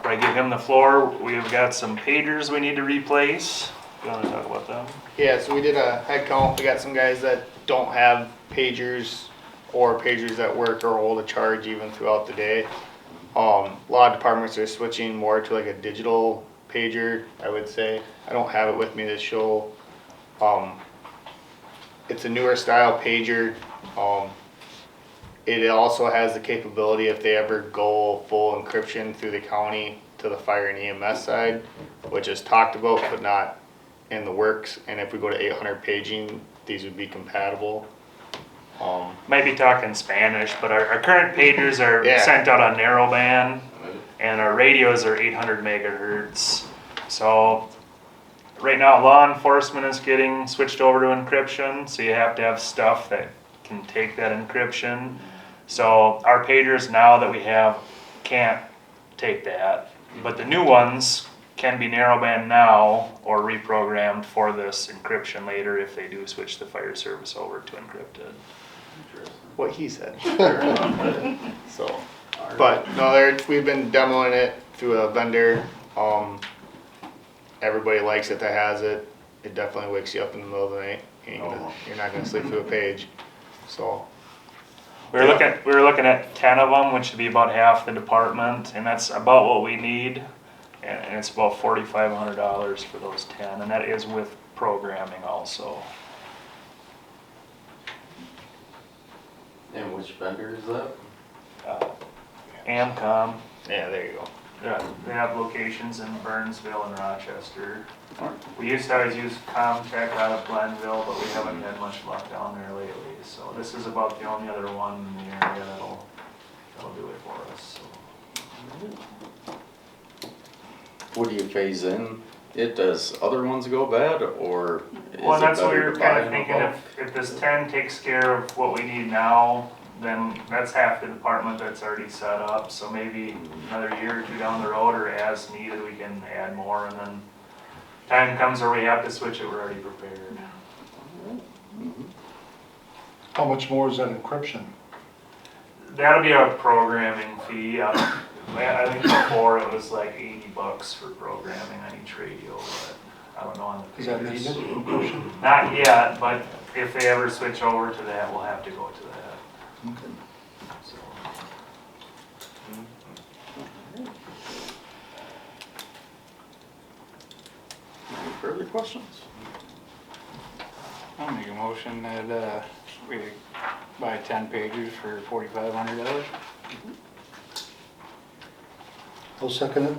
probably give him the floor. We've got some pagers we need to replace. You want to talk about them? Yeah, so we did a head count. We got some guys that don't have pagers or pagers that work or hold a charge even throughout the day. A lot of departments are switching more to like a digital pager, I would say. I don't have it with me to show. It's a newer style pager. It also has the capability if they ever go full encryption through the county to the fire and EMS side, which is talked about but not in the works. And if we go to 800 paging, these would be compatible. Might be talking Spanish, but our current pagers are sent out on narrowband, and our radios are 800 megahertz. So right now law enforcement is getting switched over to encryption, so you have to have stuff that can take that encryption. So our pagers now that we have can't take that, but the new ones can be narrowband now or reprogrammed for this encryption later if they do switch the fire service over to encrypted. What he said. So But no, we've been demoing it through a vendor. Everybody likes it that has it. It definitely wakes you up in the middle of the night. You're not gonna sleep through a page. So We were looking at 10 of them, which would be about half the department, and that's about what we need. And it's about $4,500 for those 10, and that is with programming also. And which vendor is that? Amcom, yeah, there you go. they have locations in Burnsville and Rochester. We used to always use Comtech out of Glenville, but we haven't had much luck down there lately. So this is about the only other one in the area that'll do it for us. So. What do you phase in? Does other ones go bad, or is Well, it that's what we better were to kind buy of in thinking, bulk? if this 10 takes care of what we need now, then that's half the department that's already set up. So maybe another year or two down the road, or as needed, we can add more, and then time comes where we have to switch it, we're already prepared. How much more is that encryption? That'll be our programming fee. I think before it was like $80 for programming on each radio, but I don't know on the Is that papers. needed, encryption? Not yet, but if they ever switch over to that, we'll have to go to that. Okay. So. Any further questions? I'll make a motion that, we buy 10 pagers for $4,500. I'll second it.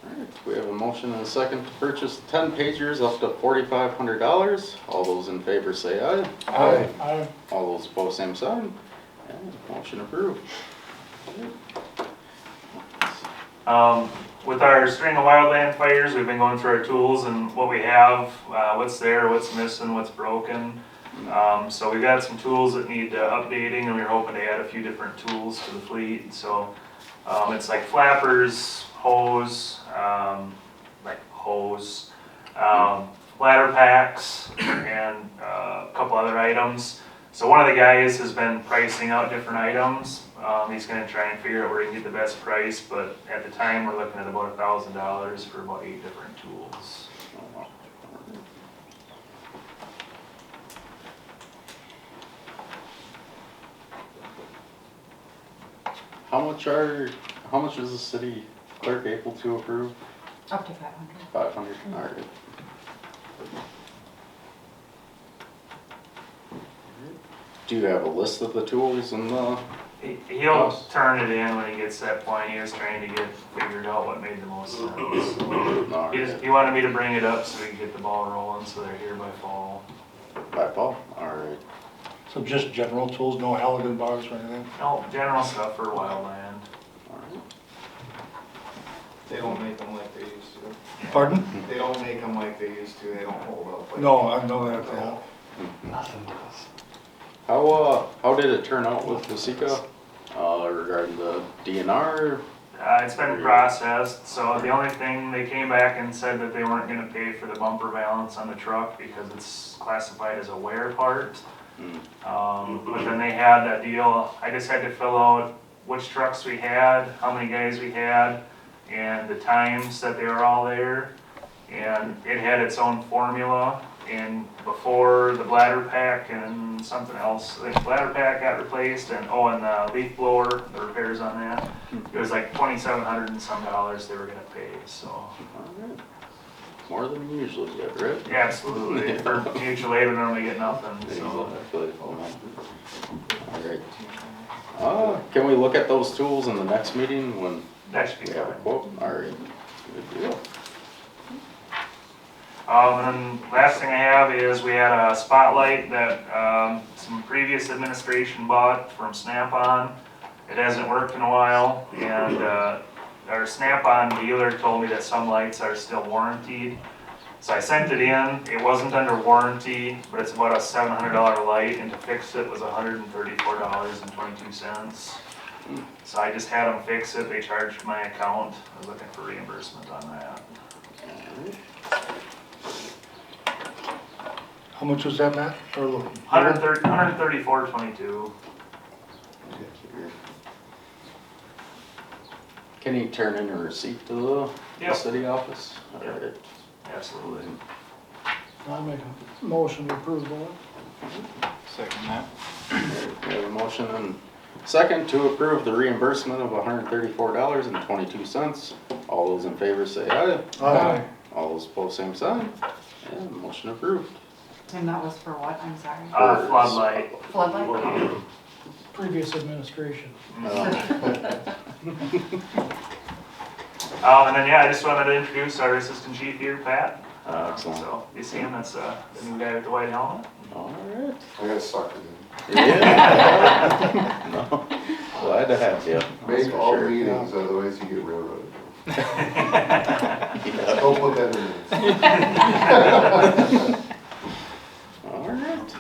Alright, we have a motion and a second to purchase 10 pagers up to $4,500. All those in favor say aye. Aye. All those opposed, same sign. And motion approved. With our string of wildland fires, we've been going through our tools and what we have, what's there, what's missing, what's broken. So we've got some tools that need updating, and we're hoping to add a few different tools to the fleet. So it's like flappers, hose, ladder packs, and a couple other items. So one of the guys has been pricing out different items. He's going to try and figure out where he can get the best price, but at the time we're looking at about $1,000 for about 8 different tools. How much is the city clerk able to approve? Up to 500. 500, alright. Do you have a list of the tools and the? He'll turn it in when he gets to that point. He was trying to get figured out what made the most sense. He wanted me to bring it up so we could get the ball rolling, so they're here by fall. By fall, alright. So just general tools, no Halligan bars or anything? No, general stuff for wildland. They don't make them like they used to. Pardon? They don't make them like they used to. They don't hold up. Like No, I know that, yeah. Nothing does. How did it turn out with the Sika, regarding the DNR? It's been processed, so the only thing, they came back and said that they weren't gonna pay for the bumper balance on the truck because it's classified as a wear part. But then they had that deal, I just had to fill out which trucks we had, how many guys we had, and the times that they were all there. And it had its own formula, and before the bladder pack and something else, the bladder pack got replaced, and the leaf blower, the repairs on that, it was like $2,700 and some dollars they were gonna pay, so. More than you usually get, right? Yeah, absolutely, for mutual aid we normally get nothing, so. Exactly. Alright. Can we look at those tools in the next meeting when That should be we have a fine. quote? Alright, good deal. And then last thing I have is we had a spotlight that some previous administration bought from Snap-on. It hasn't worked in a while, and our Snap-on dealer told me that some lights are still warranted. So I sent it in. It wasn't under warranty, but it's about a $700 light, and to fix it was $134.22. So I just had them fix it. They charged my account. I was looking for reimbursement on that. How much was that, Matt? $134.22. Can he turn in a receipt to the Yep. city office? Yep. Alright. Absolutely. I'll make a motion to approve that. Second that. We have a motion and second to approve the reimbursement of $134.22. All those in favor say aye. Aye. All those opposed, same sign. And motion approved. And that was for what, I'm sorry? Floodlight. Floodlight? Previous administration. And then, yeah, I just wanted to introduce our assistant chief here, Pat. Excellent. So, you see him, that's the new guy with the white helmet. Alright. I got sucked in. Yeah. No. Glad to have you. That's Make for all sure. meetings, otherwise you get railroaded. Yeah. Don't put that in there. Alright.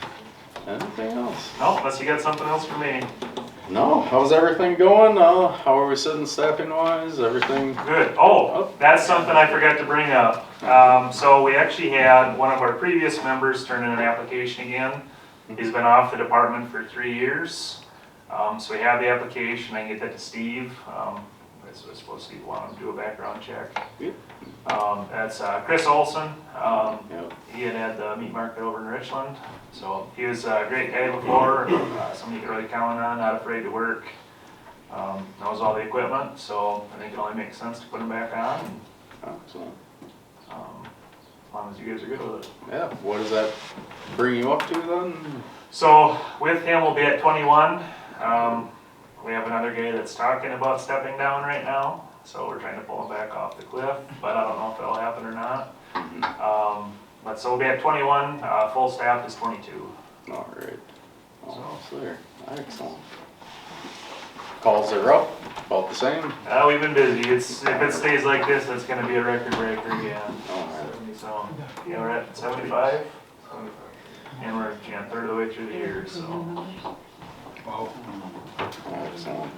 Anything else? No, unless you got something else for me. No. How's everything going? How are we sitting staffing wise? Everything? Good. Oh, that's something I forgot to bring up. So we actually had one of our previous members turn in an application again. He's been off the department for 3 years. So we have the application. I can get that to Steve. It's supposed to want to do a background check. Yep. That's Chris Olson. Yep. He had the meat market over in Richland. So he was a great guy before, somebody you could really count on, not afraid to work. Knows all the equipment, so I think it only makes sense to put him back on. Excellent. As long as you guys are good with it. Yeah. What does that bring you up to then? So with him, we'll be at 21. We have another guy that's talking about stepping down right now, so we're trying to pull him back off the cliff, but I don't know if that'll happen or not. But so we'll be at 21, full staff is 22. Alright. Almost there. Excellent. Calls are up, about the same. We've been busy. If it stays like this, it's gonna be a record breaker again. Alright. So, yeah, we're at 75. And we're, a third of the way through the year, so. Excellent.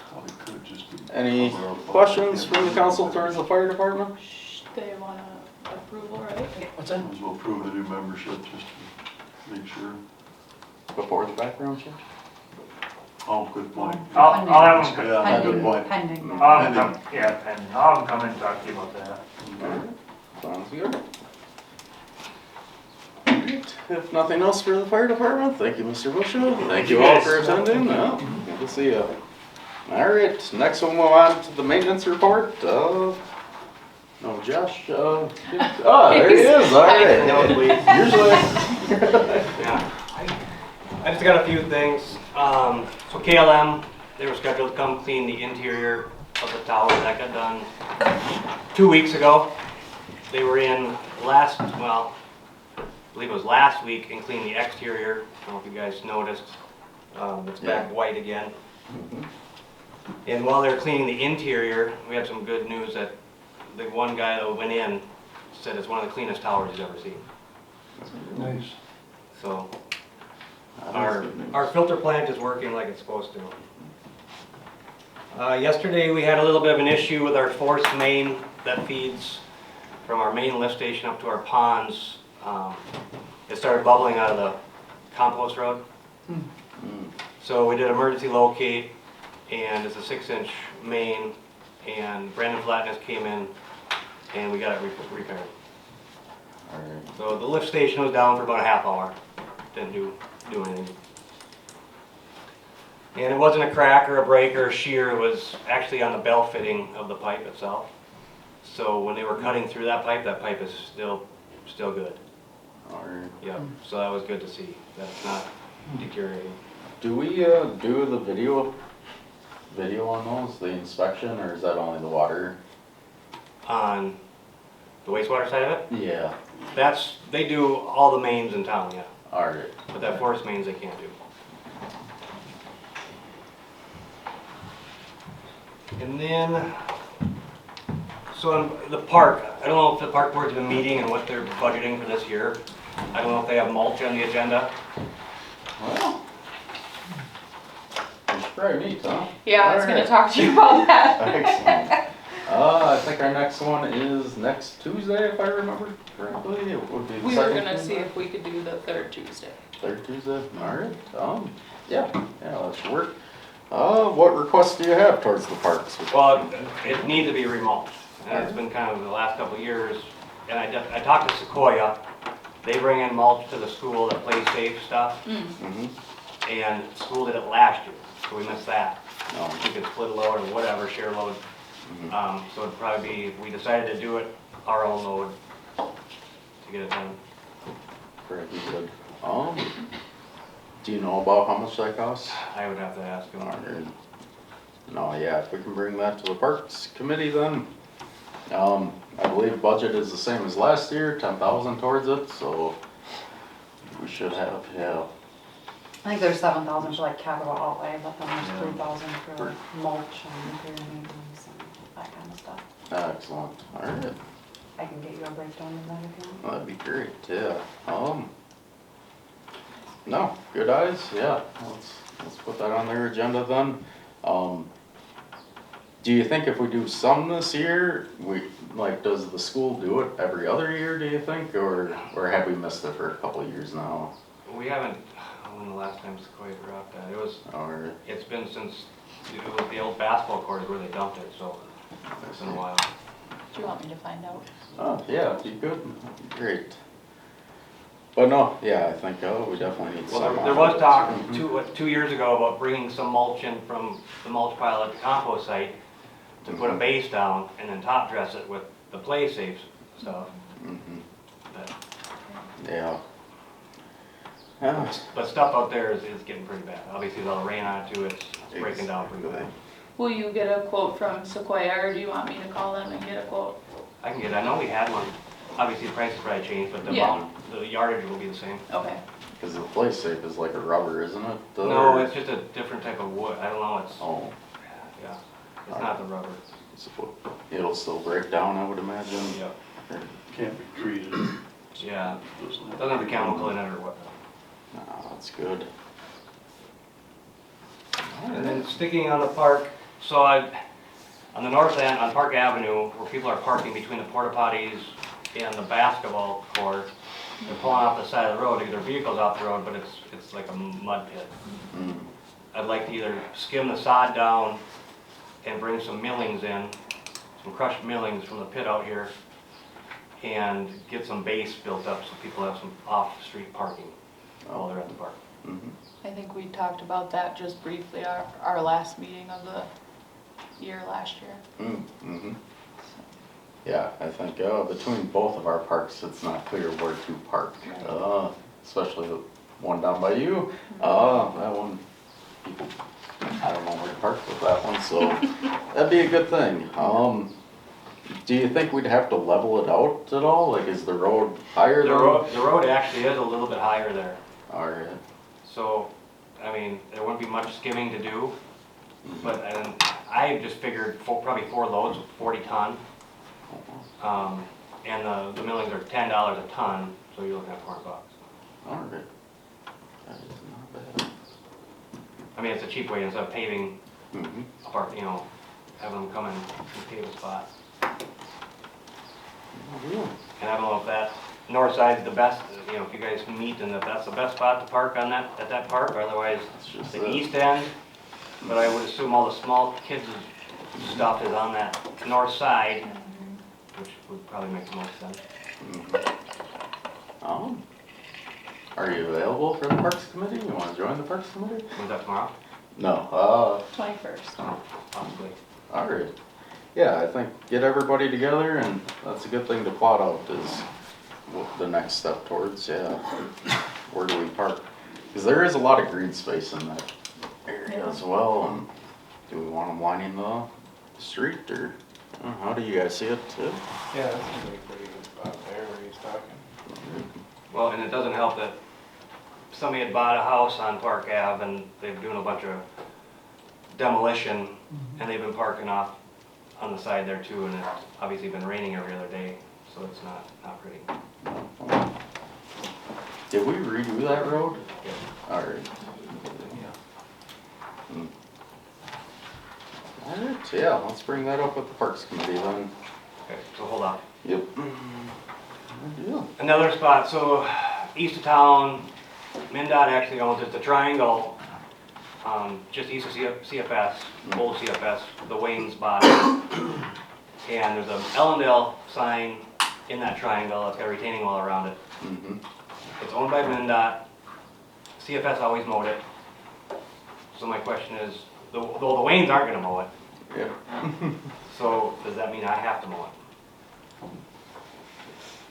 Probably could just do. Any questions from the council towards the fire department? They want approval, right? What's that? Might as well approve the new membership just to make sure. Before the background check? Oh, good point. I'll have them, Yeah, good point. Pending. pending. I'll have them come in and talk to you about that. Alright. Sounds good. Alright. If nothing else for the fire department, thank you, Mr. Busha. Thank you all for attending. Yeah, good to see you. Alright, next we'll move on to the maintenance report. No, Josh, there he is, alright. Usually. Yeah, I just got a few things. So KLM, they were scheduled to come clean the interior of the tower. That got done 2 weeks ago. They were in I believe it was last week, and cleaned the exterior. I don't know if you guys noticed. It's back white again. And while they were cleaning the interior, we had some good news that the one guy that went in said it's one of the cleanest towers he's ever seen. Nice. So our filter plant is working like it's supposed to. Yesterday we had a little bit of an issue with our force main that feeds from our main lift station up to our ponds. It started bubbling out of the compost road. So we did emergency locate, and it's a 6-inch main, and Brandon Flatness came in and we got it repaired. So the lift station was down for about a half hour. Didn't do anything. And it wasn't a crack or a break or a shear, it was actually on the bell fitting of the pipe itself. So when they were cutting through that pipe is still good. Yep, so that was good to see, that it's not deteriorating. Do we do the video on those, the inspection, or is that only the water? On the wastewater side of it? Yeah. They do all the mains in town, yeah. Alright. But that forest mains they can't do. And then, so on the park, I don't know if the park board's been meeting and what they're budgeting for this year. I don't know if they have mulch on the agenda. Well, you should probably meet, huh? Yeah, I was gonna talk to you about that. Excellent. I think our next one is next Tuesday, if I remember correctly. It would be the We were second gonna Tuesday. see if we could do the third Tuesday. Third Tuesday, alright, yeah, that should work. What requests do you have towards the parks? Well, it needs to be remulched. And it's been kind of the last couple of years. And I talked to Sequoia. They bring in mulch to the school that plays safe stuff. Mm-hmm. And the school did it last year, so we missed that. Oh. We could split a load or whatever, share load. So it'd probably be, if we decided to do it, our own load to get it done. Pretty good. Do you know about how much that costs? I would have to ask him. Alright. No, yeah, if we can bring that to the Parks Committee then. I believe budget is the same as last year, 10,000 towards it, so we should have, yeah. I think there's 7,000 for like capital outlay, but then there's 3,000 for like mulch and repair and maintenance and that kind of stuff. Excellent, alright. I can get you a breakdown of that if you want. That'd be great, yeah. No, good eyes, yeah. Let's put that on their agenda then. Do you think if we do some this year, does the school do it every other year, do you think? Or have we missed it for a couple of years now? We haven't, when the last time Sequoia dropped that, it was, it's been since, it was the old basketball court where they dumped it, so it's been a while. Do you want me to find out? Oh, yeah, if you could, that'd be great. But no, yeah, I think, we definitely need some. Well, there was talk 2 years ago about bringing some mulch in from the mulch pile at the compost site to put a base down and then top dress it with the play safe stuff. But, yeah. but stuff out there is getting pretty bad. Obviously, with all the rain on it too, it's breaking down pretty bad. Will you get a quote from Sequoia, or do you want me to call them and get a quote? I can get it. I know we had one. Obviously, the price has probably changed, but the amount, the yardage will be the same. Okay. Because the play safe is like a rubber, isn't it? No, it's just a different type of wood. I don't know. It's yeah. It's not the rubber. It'll still break down, I would imagine. Yep. Can't be treated. Yeah. Doesn't have a chemical in it or what. No, that's good. And then sticking on the park, so on the north end, on Park Avenue, where people are parking between the porta potties and the basketball court, they're pulling off the side of the road to get their vehicles off the road, but it's like a mud pit. I'd like to either skim the sod down and bring some millings in, some crushed millings from the pit out here, and get some base built up so people have some off-street parking while they're at the park. I think we talked about that just briefly, our last meeting of the year last year. Yeah, I think between both of our parks, it's not clear where to park, especially the one down by you. That one, people, I don't know where to park with that one, so that'd be a good thing. Do you think we'd have to level it out at all? Like, is the road higher? The road actually is a little bit higher there. All right. So, I mean, there wouldn't be much skimming to do, but I just figured probably 4 loads with 40 ton. And the millings are $10 a ton, so you're looking at $400. All right. That is not bad. I mean, it's a cheap way instead of paving apart, having them come in and pave a spot. And I don't know if that north side's the best, if you guys can meet and if that's the best spot to park on at that park, or otherwise the east end. But I would assume all the small kids' stuff is on that north side, which would probably make the most sense. Are you available for the Parks Committee? You want to join the Parks Committee? When's that, tomorrow? No, 21st. Possibly. all right. Yeah, I think get everybody together, and that's a good thing to plot out is what the next step towards, where do we park? Because there is a lot of green space in that area as well, and do we want them lining the street, or how do you guys see it too? Yeah, that's a pretty good spot there where he's talking. Well, and it doesn't help that somebody had bought a house on Park Ave and they're doing a bunch of demolition, and they've been parking off on the side there too, and it's obviously been raining every other day, so it's not pretty. Did we redo that road? Yeah. All right. All right, yeah, let's bring that up with the Parks Committee then. Okay, so hold on. Yep. Good deal. Another spot, so east of town, MnDOT actually owns it, the triangle just east of CFS, old CFS, the Wayne's bottom. And there's a Ellendale sign in that triangle, it's got a retaining wall around it. It's owned by MnDOT, CFS always mowed it. So my question is, though the Waynes aren't gonna mow it, Yeah. so does that mean I have to mow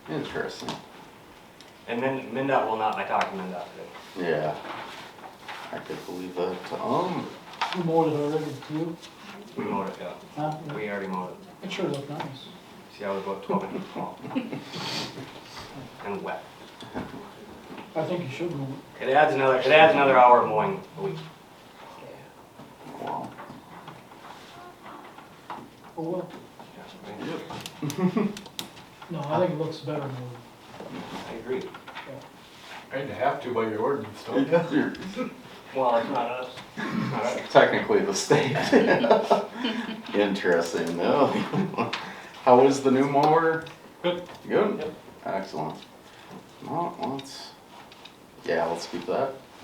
it? Interesting. And then MnDOT will not, I talked to MnDOT today. Yeah. I could believe that. You mowed it already too? We mowed it, yeah. Huh? We already mowed it. It sure looked nice. See, I was about 12 inches tall. And wet. I think you should mow it. It adds another hour of mowing a week. Wow. Oh, well. No, I think it looks better mowed. I agree. I'd have to by your ordinance, don't you? Well, it's not us. It's not us. Technically the state. Interesting, no. How is the new mower? Good. Good? Yep. Excellent. Well, let's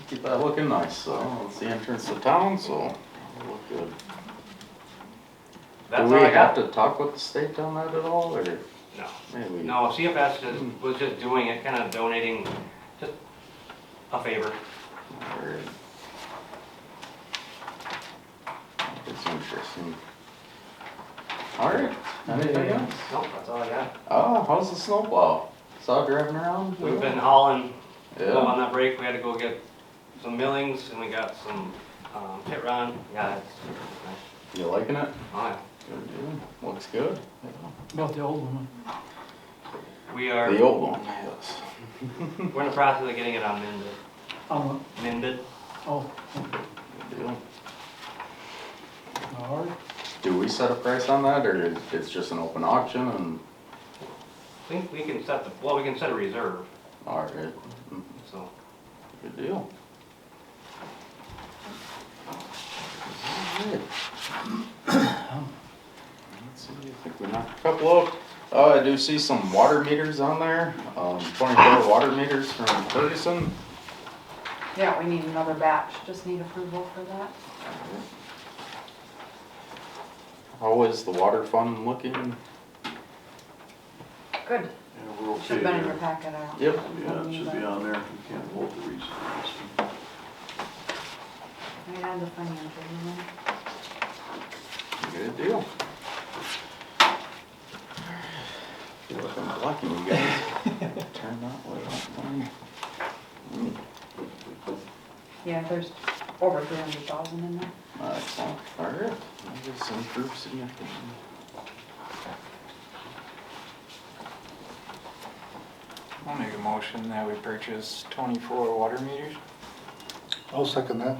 keep that looking nice. So it's the entrance to town, so it'll look good. That's Do we all I have got. to talk with the state on that at all, or? No. Maybe. No, CFS was just doing it, kind of donating, just a favor. Or- It's interesting. All right, anything else? No, that's all I got. Oh, how's the snowplow? Saw it driving around? We've been hauling, Yeah. on that break, we had to go get some millings, and we got some pit run. Yeah, it's nice. You liking it? Oh, yeah. Good deal. Looks good. About the old one. We are, The old one, yes. we're in the process of getting it on Mended. Mended. Oh, Good deal. all right. Do we set a price on that, or it's just an open auction and? I think we can set we can set a reserve, All right. so. Good deal. Alright. Let's see, I think we knocked a couple out. I do see some water meters on there, 24 water meters from Ferguson. Yeah, we need another batch, just need approval for that. How is the water fund looking? Good. Yeah, we're okay Should've been in your there. packet, I don't. Yep. Yeah, it should be on there. We can't hold the recent. I had the financial, Good deal. Feel like I'm blocking you guys. Turn that way off. Yeah, there's over 300,000 in there. Excellent. All right. I guess improve significantly. I'll make a motion that we purchase 24 water meters. I'll second that.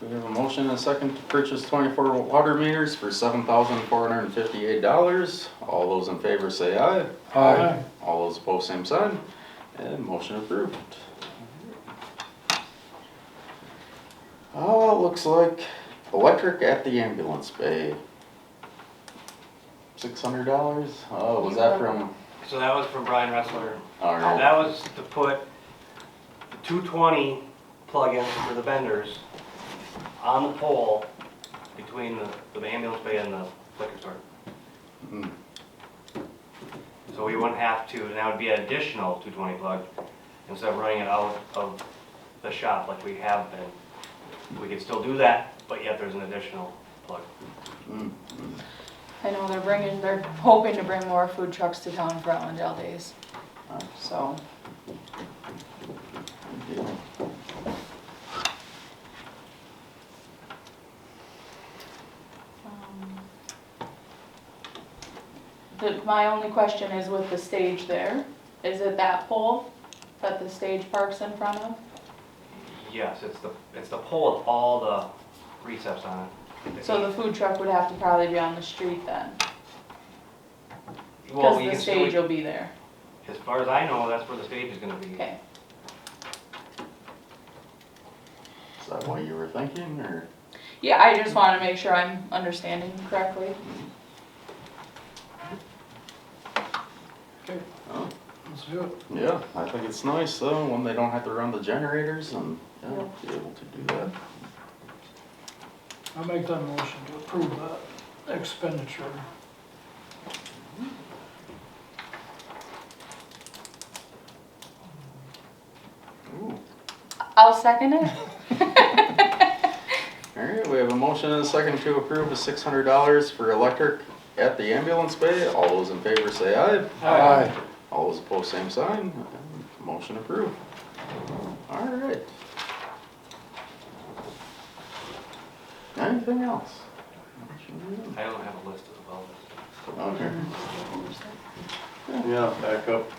We have a motion and a second to purchase 24 water meters for $7,458. All those in favor say aye. Aye. All those opposed, same sign. And motion approved. Oh, it looks like electric at the ambulance bay. $600. Oh, was that from? So that was from Brian Ressler. All right. That was to put the 220 plug-ins for the vendors on the pole between the ambulance bay and the liquor store. Mm. So we wouldn't have to, and that would be an additional 220 plug, instead of running it out of the shop like we have been. We could still do that, but yet there's an additional plug. Mm. I know they're hoping to bring more food trucks to town for Ellendale days, so. Good deal. My only question is with the stage there, is it that pole that the stage parks in front of? Yes, it's the pole with all the receps on it. So the food truck would have to probably be on the street then? Well, Because we the can still- stage will be there. As far as I know, that's where the stage is gonna be. Okay. Is that what you were thinking, or? Yeah, I just want to make sure I'm understanding correctly. Oh, Let's do it. Yeah, I think it's nice though, when they don't have to run the generators and, yeah, be able to do that. I'll make that motion to approve that expenditure. Ooh. I'll second it. Alright, we have a motion and a second to approve the $600 for electric at the ambulance bay. All those in favor say aye. Aye. All those opposed, same sign. Motion approved. Alright. Anything else? I don't have a list of all this. Okay. Yeah, back up,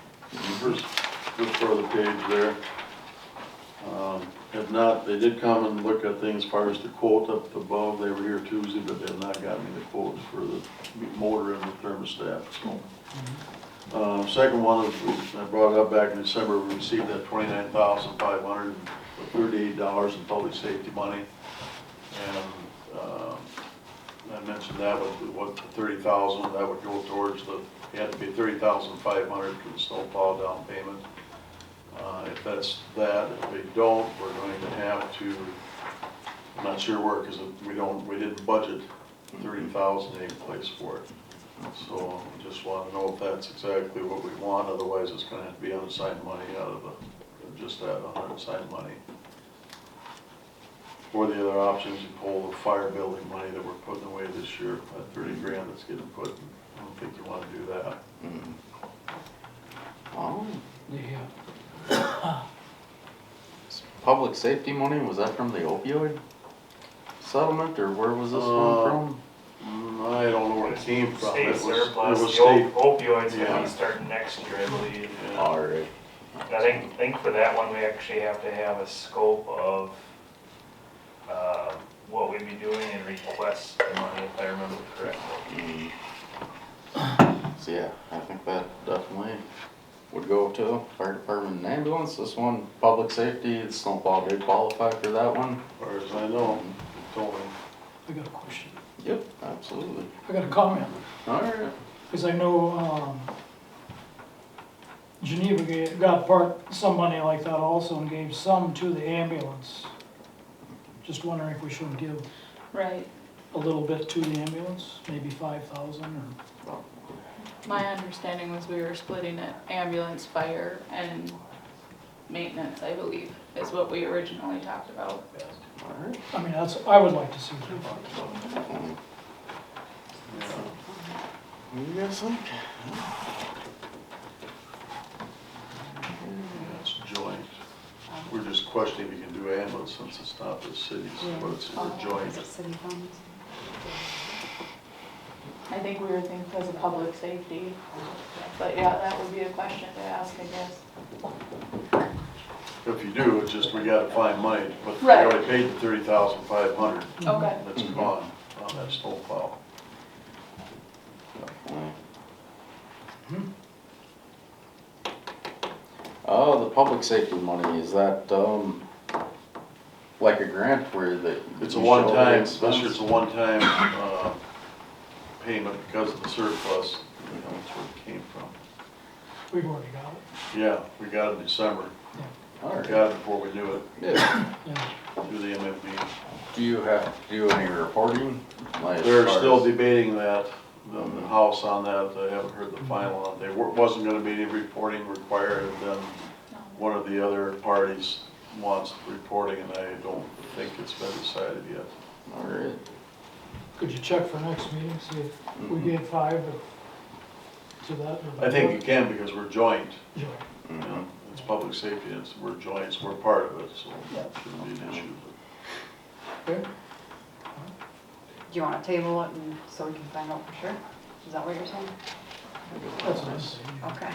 first part of the page there. If not, they did come and look at things as far as the quote up above. They were here Tuesday, but they have not gotten me the quote for the motor and the thermostat, so. Second one is, I brought it up back in December, we received that $29,538 in public safety money. And I mentioned that with what the $30,000, that would go towards the, you had to pay $30,500 for the snowplow down payment. If that's that, if they don't, we're going to have to, I'm not sure where, because we didn't budget $30,000 any place for it. So I just want to know if that's exactly what we want, otherwise it's going to have to be unassigned money out of just that unassigned money. Or the other options, you pull the fire building money that we're putting away this year, that 30 grand that's getting put, I don't think you want to do that. Oh, Yeah. public safety money, was that from the opioid settlement, or where was this one from? I don't know where it came from. State It was surplus, the state. opioids gonna Yeah. be starting next year, I believe. Alright. I think for that one, we actually have to have a scope of, what we'd be doing and request the money, if I remember correctly. So yeah, I think that definitely would go to fire department and ambulance. This one, public safety, the snowplow did qualify for that one. As far as I know, told me. I got a question. Yep, absolutely. I got a comment. Alright. Because I know Geneva got some money like that also and gave some to the ambulance. Just wondering if we should give Right. a little bit to the ambulance, maybe 5,000 or. My understanding was we were splitting it, ambulance, fire, and maintenance, I believe, is what we originally talked about. Alright. I mean, I would like to see that. What do you guys think? It's joint. We're just questioning if you can do ambulance since it's not the cities, but it's a joint. City funds. I think we were thinking because of public safety, but yeah, that would be a question to ask, I guess. If you do, it's just we gotta find money, but we Right. already paid the $30,500. Okay. That's gone on that snowplow. Oh, the public safety money, is that, like a grant where the? It's a one-time, this year it's a one-time, payment because of the surplus, that's where it came from. We've already got it. Yeah, we got it in December. We got it before we knew it, Yeah. through the MFB. Do you have to do any reporting? Like, as They're far still as- debating that, the House on that, I haven't heard the final on it. There wasn't gonna be any reporting required, and then one of the other parties wants reporting, and I don't think it's been decided yet. Alright. Could you check for next meeting, see if we gave 5 to that? or I think you can because we're joint, Joint. you know, it's public safety, we're joint, so we're part of it, so it shouldn't be an issue. Okay. Do you want to table it and so we can find out for sure? Is that what you're saying? That's nice. Okay.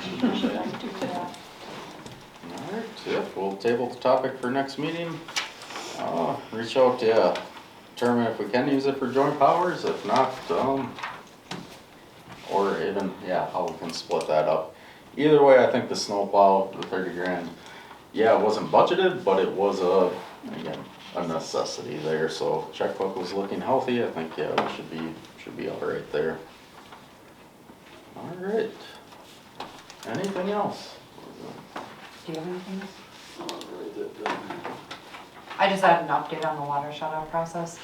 Alright, yeah, we'll table the topic for next meeting. Reach out, yeah, determine if we can use it for joint powers, if not, or even, yeah, how we can split that up. Either way, I think the snowplow, the 30 grand, yeah, it wasn't budgeted, but it was again, a necessity there, so checkbook was looking healthy, I think, yeah, we should be all right there. Alright. Anything else? Do you have anything else? I'll write that down. I just had an update on the water shut-off process.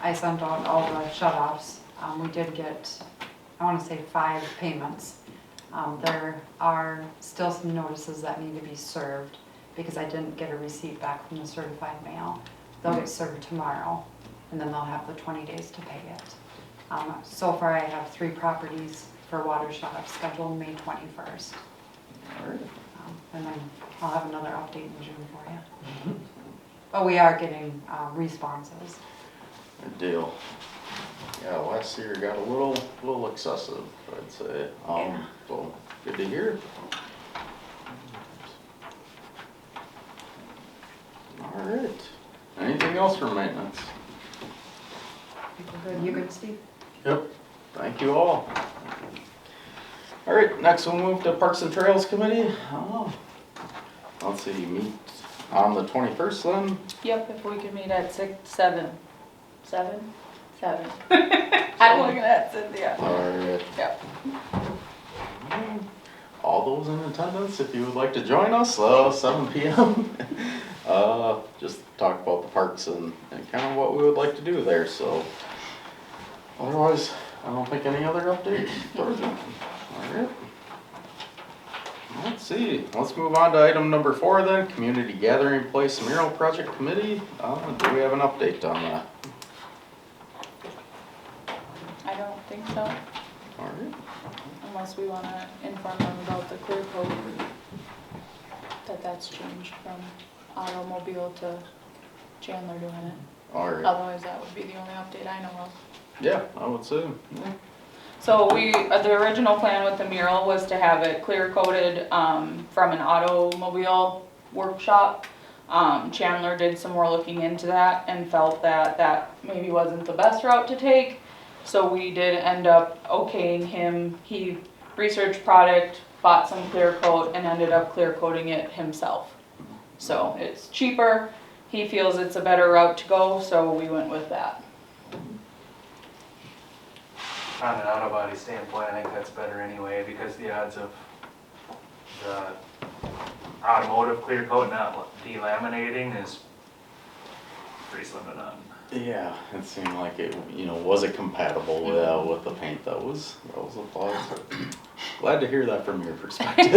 I sent out all the shut-offs. We did get, I want to say 5 payments. There are still some notices that need to be served because I didn't get a receipt back from the certified mail. They'll get served tomorrow, and then they'll have the 20 days to pay it. So far, I have 3 properties for water shut-off scheduled May 21st. And then I'll have another update in June for you. But we are getting responses. Good deal. Yeah, last year got a little excessive, I'd say. So good to hear. All right. Anything else for maintenance? You good, Steve? Yep. Thank you all. All right, next we'll move to Parks and Trails Committee. Let's see, you meet on the 21st then? Yep, if we could meet at 7. I'm looking at Cynthia. All right. Yep. All those in attendance, if you would like to join us, 7 p.m. Just talk about the parks and kind of what we would like to do there. So, otherwise, I don't think any other updates. All right. Let's see. Let's move on to item number 4 then. Community Gathering Place Mural Project Committee. Do we have an update on that? I don't think so, All right. unless we want to inform them about the clear code, that's changed from automobile to Chandler doing it. All right. Otherwise, that would be the only update I know of. Yeah, I would say. Yeah. So the original plan with the mural was to have it clear coated from an automobile workshop. Chandler did some more looking into that and felt that that maybe wasn't the best route to take. So we did end up okaying him. He researched product, bought some clear coat, and ended up clear coating it himself. So it's cheaper. He feels it's a better route to go, so we went with that. On an auto body standpoint, I think that's better anyway, because the odds of the automotive clear coat not delaminating is pretty slim to none. Yeah, it seemed like it, was it compatible with the paint that was applied. So glad to hear that from your perspective.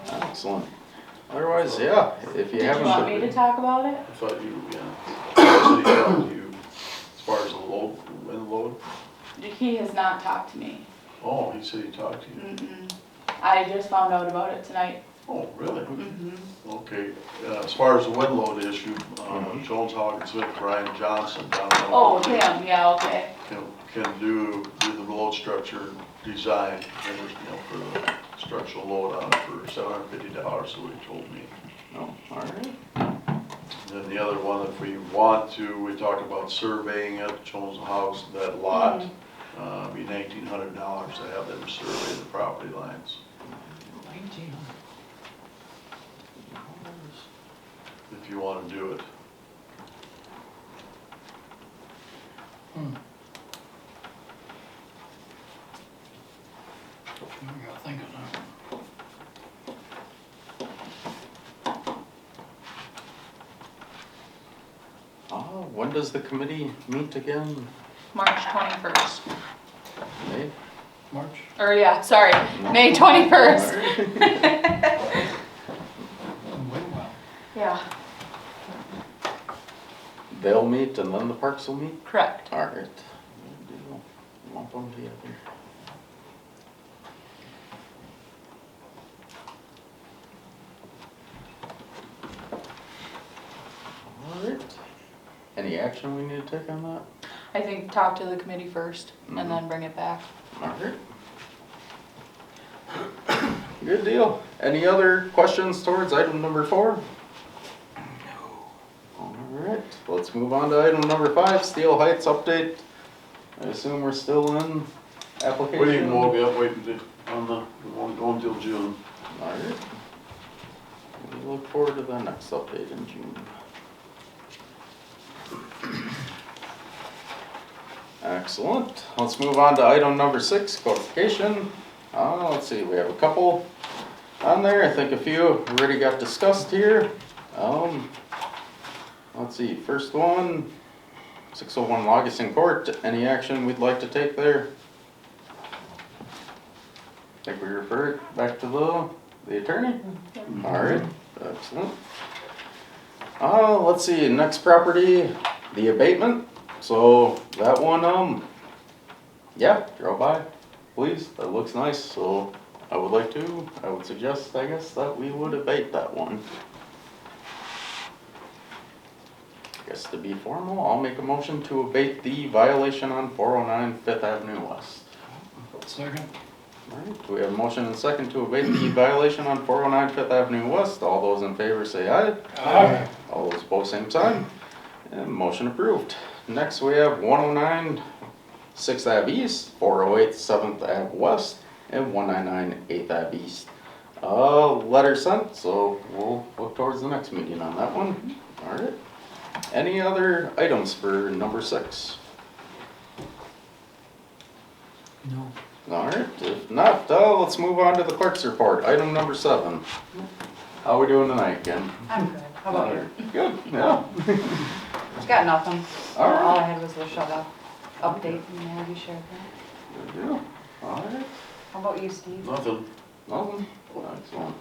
Excellent. Otherwise, yeah, if you haven't. Did you want me to talk about it? I thought you, said he talked to you as far as the load. He has not talked to me. Oh, he said he talked to you. Mm-mm. I just found out about it tonight. Oh, really? Mm-hmm. Okay, as far as the wind load issue, Jones, Hawkins, Smith, Brian Johnson down there. Oh, him, yeah, okay. Can do the load structure design, for the structural load on it for $750, so he told me. Oh, all right. Then the other one, if we want to, we talked about surveying it, Jones House, that lot, be $1,900 to have them survey the property lines. If you want to do it. I gotta think of that. When does the committee meet again? March 21st. May? March? Or yeah, sorry, May 21st. Yeah, They'll meet and then the parks will meet? correct. All right. Good deal. Lump them together. All right. Any action we need to take on that? I think talk to the committee first and then bring it back. All right. Good deal. Any other questions towards item number 4? All right, let's move on to item number 5, Steel Heights update. I assume we're still in application? Waiting we won't go until June. All right. We look forward to the next update in June. Excellent. Let's move on to item number 6, codification. Let's see, we have a couple on there. I think a few already got discussed here. Let's see, first one, 601 Augustine Court. Any action we'd like to take there? I think we refer it back to the attorney. All right, excellent. Let's see, next property, the abatement. So that one, yeah, drove by, please. That looks nice. So I would suggest, I guess, that we would abate that one. I guess to be formal, I'll make a motion to abate the violation on 409 5th Avenue West. Second. All right, we have a motion and second to abate the violation on 409 5th Avenue West. All those in favor say aye. Aye. All those opposed, same sign. And motion approved. Next we have 109 6th Ave East, 408 7th Ave West, and 199 8th Ave East. Letter sent, so we'll look towards the next meeting on that one. All right. Any other items for number 6? No. All right, if not, let's move on to the clerk's report. Item number 7. How we doing tonight, Ken? I'm good. How about you? Good, yeah. Got nothing. All right. All I had was the shut off update and I already shared that. Good deal. All right. How about you, Steve? Nothing. Nothing? Excellent.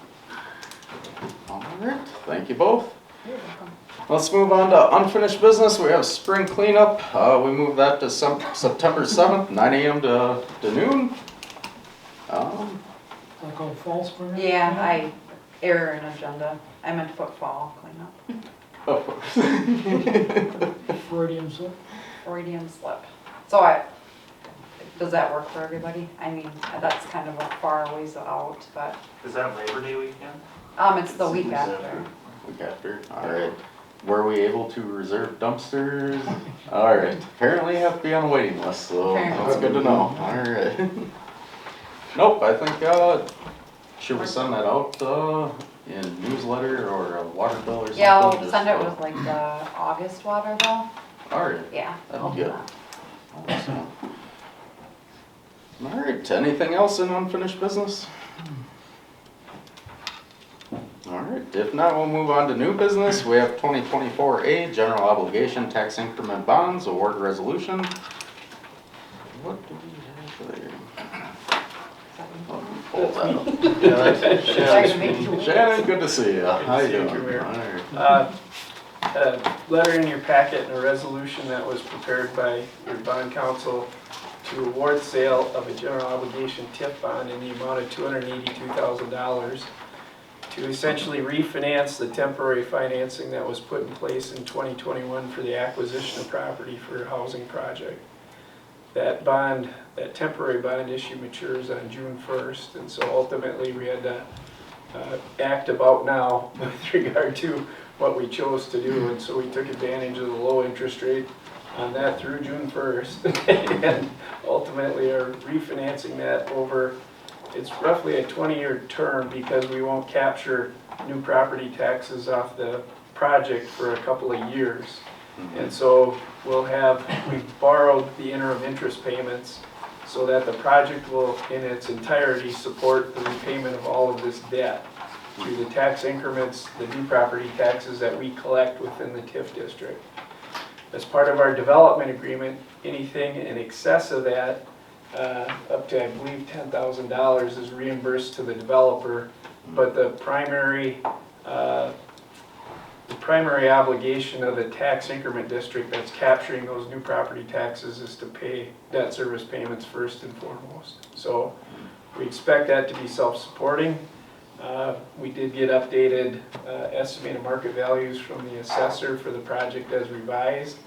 All right, thank you both. You're welcome. Let's move on to unfinished business. We have spring cleanup. We moved that to September 7th, 9 a.m. to noon. Like all fall spring? Yeah, I error in agenda. I meant to put fall cleanup. Of course. Freudian slip. Freudian slip. So does that work for everybody? I mean, that's kind of a far ways out, but, Is that Labor Day weekend? it's the week after. Week after. All right. Were we able to reserve dumpsters? All right. Apparently you have to be on a waiting list, so that's good to know. All right. Nope, I think, should we send that out in newsletter or a water bill or something? Yeah, I'll Just, send it with like the August water bill. All right. Yeah. That'd I'll be do good. that. Awesome. All right, anything else in unfinished business? All right, if not, we'll move on to new business. We have 2024A, general obligation tax increment bonds, award resolution. What do we have there? Hold that up. Yeah, Shannon, good to see you. How you doing? All right. A letter in your packet and a resolution that was prepared by your bond counsel to award sale of a general obligation TIF bond in the amount of $282,000 to essentially refinance the temporary financing that was put in place in 2021 for the acquisition of property for a housing project. That bond, that temporary bond issue matures on June 1st, and so ultimately we had to act about now with regard to what we chose to do, and so we took advantage of the low interest rate on that through June 1st, and ultimately are refinancing that over, it's roughly a 20-year term because we won't capture new property taxes off the project for a couple of years. And so we've borrowed the interim interest payments so that the project will in its entirety support the repayment of all of this debt through the tax increments, the new property taxes that we collect within the TIF district. As part of our development agreement, anything in excess of that, up to I believe $10,000 is reimbursed to the developer, but the primary obligation of the tax increment district that's capturing those new property taxes is to pay debt service payments first and foremost. So we expect that to be self-supporting. We did get updated estimated market values from the assessor for the project as revised.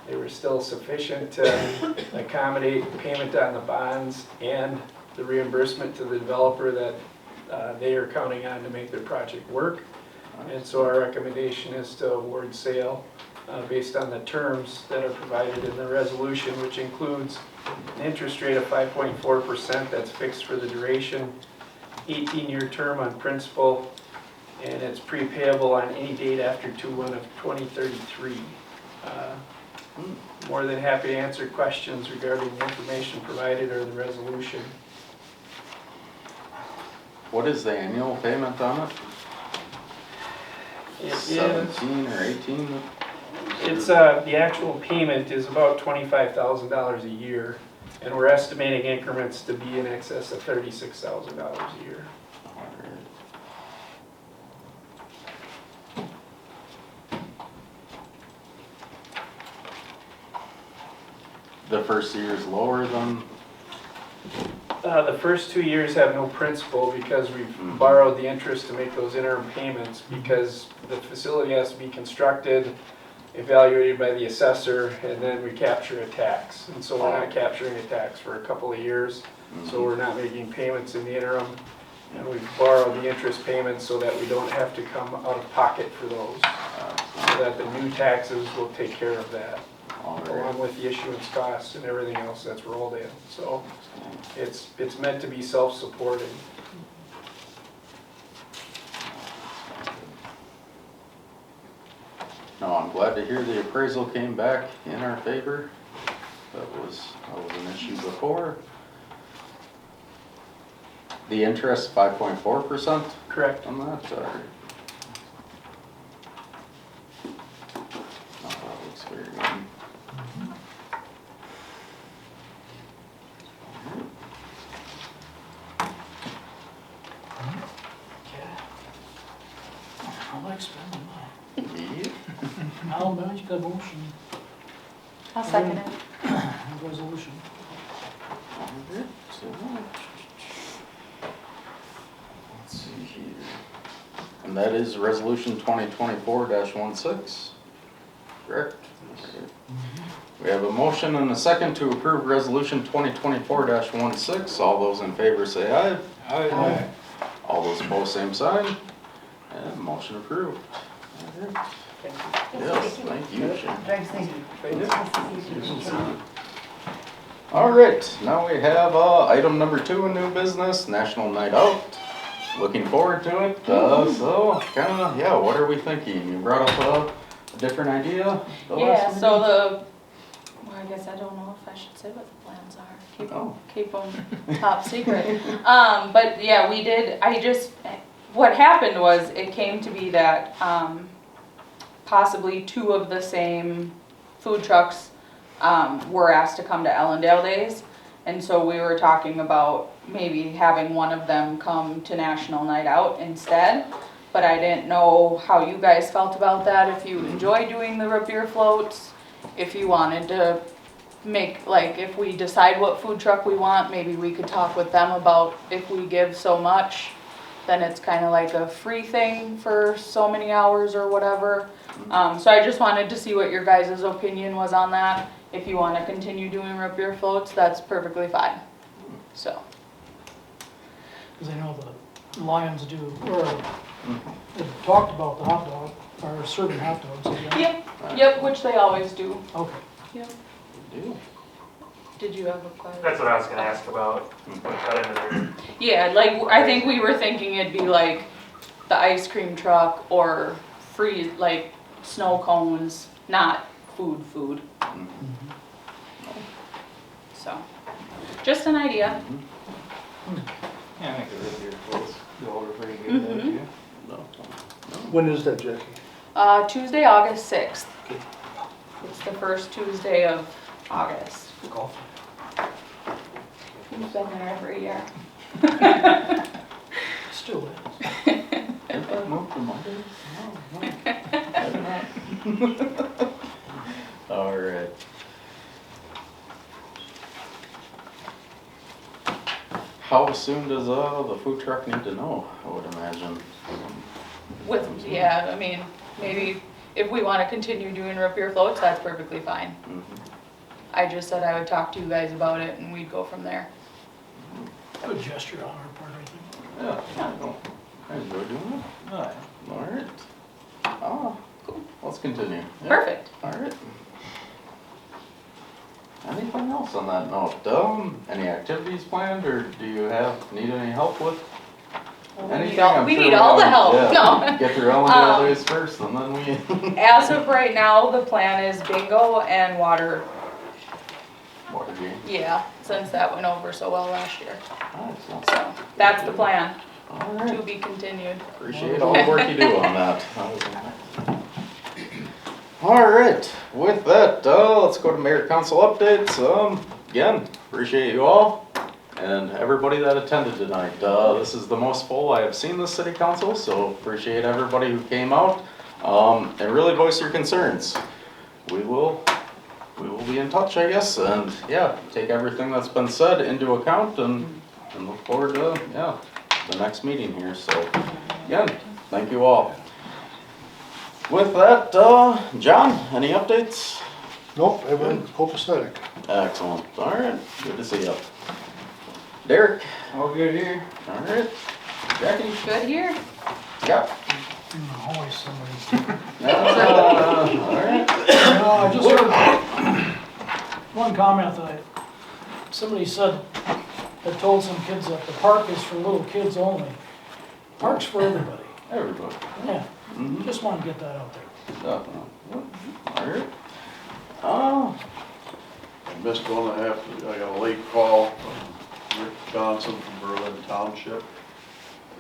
They were still sufficient to accommodate payment on the bonds and the reimbursement to the developer that they are counting on to make their project work. And so our recommendation is to award sale based on the terms that are provided in the resolution, which includes an interest rate of 5.4% that's fixed for the duration, 18-year term on principal, and it's prepayable on any date after 2/1 of 2033. More than happy to answer questions regarding the information provided or the resolution. What is the annual payment on it? It is, 17 or 18? it's, the actual payment is about $25,000 a year, and we're estimating increments to be in excess of $36,000 a year. The first year is lower than, The first 2 years have no principal because we've borrowed the interest to make those interim payments because the facility has to be constructed, evaluated by the assessor, and then we capture a tax. And so we're not capturing a tax for a couple of years, so we're not making payments in the interim. And we've borrowed the interest payments so that we don't have to come out of pocket for those. So that the new taxes will take care of that, along with the issuance costs and everything else that's rolled in. So it's meant to be self-supporting. no, I'm glad to hear the appraisal came back in our favor. That was an issue before. The interest 5.4%? Correct. On that, or? Oh, that looks very good. I like spending money. Yeah. I'll make a motion, I'll second it. resolution. Let's see here. And that is resolution 2024-16, correct? We have a motion and a second to approve resolution 2024-16. All those in favor say aye. Aye. All those opposed, same sign. And motion approved. Yes, thank you, Jim. All right, now we have item number 2 in new business, National Night Out. Looking forward to it. So, kind of, yeah, what are we thinking? You brought up a different idea? the last Yeah, meeting? so well, I guess I don't know if I should say what the plans are. Keep them top secret. But yeah, we did, what happened was it came to be that possibly 2 of the same food trucks were asked to come to Ellendale Days. And so we were talking about maybe having one of them come to National Night Out instead. But I didn't know how you guys felt about that, if you enjoy doing the root beer floats, if you wanted to make, like, if we decide what food truck we want, maybe we could talk with them about if we give so much, then it's kind of like a free thing for so many hours or whatever. So I just wanted to see what your guys' opinion was on that. If you want to continue doing root beer floats, that's perfectly fine. So. Because I know the Lions do, or they talked about the hot dog, or serving hot dogs. Yep, which they always do. Okay. Yep. Did you have a question? That's what I was gonna ask about. What cut into their Yeah, like, I think we were thinking it'd be like the ice cream truck or free, like, snow cones, not food. So, just an idea. Yeah, I think the root beer floats go over pretty good though, too. When is that, Jackie? Tuesday, August 6th. It's the first Tuesday of August. You've been there every year. Still All right. How soon does the food truck need to know, I would imagine? I mean, maybe if we want to continue doing root beer floats, that's perfectly fine. I just said I would talk to you guys about it and we'd go from there. Good gesture on our part, I think. Yeah, I enjoy doing it. All right. Oh, cool. Let's continue. Yeah. Perfect. All right. Anything else on that note? Any activities planned, or do you need any help with anything, I'm we sure need all the help. yeah, No. Get through Ellendale days first, and then we. As of right now, the plan is bingo and water. Water game. Yeah, since that went over so well last year. Nice. So that's the plan, All to right. be continued. Appreciate all the work you do on that. All right, with that, let's go to mayor council updates. Again, appreciate you all and everybody that attended tonight. This is the most full I have seen this city council, so appreciate everybody who came out and really voice your concerns. We will be in touch, I guess, and yeah, take everything that's been said into account and look forward to, yeah, the next meeting here. So again, thank you all. With that, John, any updates? Nope, everything's copacetic. Excellent. All right, good to see you. Derek? All good here. All right. Jackie? Good here. Yeah. Always somebody. All right. I just heard one comment that somebody said, that told some kids that the park is for little kids only. Park's for everybody. Everybody. Yeah, Mm-hmm. just want to get that out there. All right. I missed one. I got a late call from Rick Johnson from Berlin Township,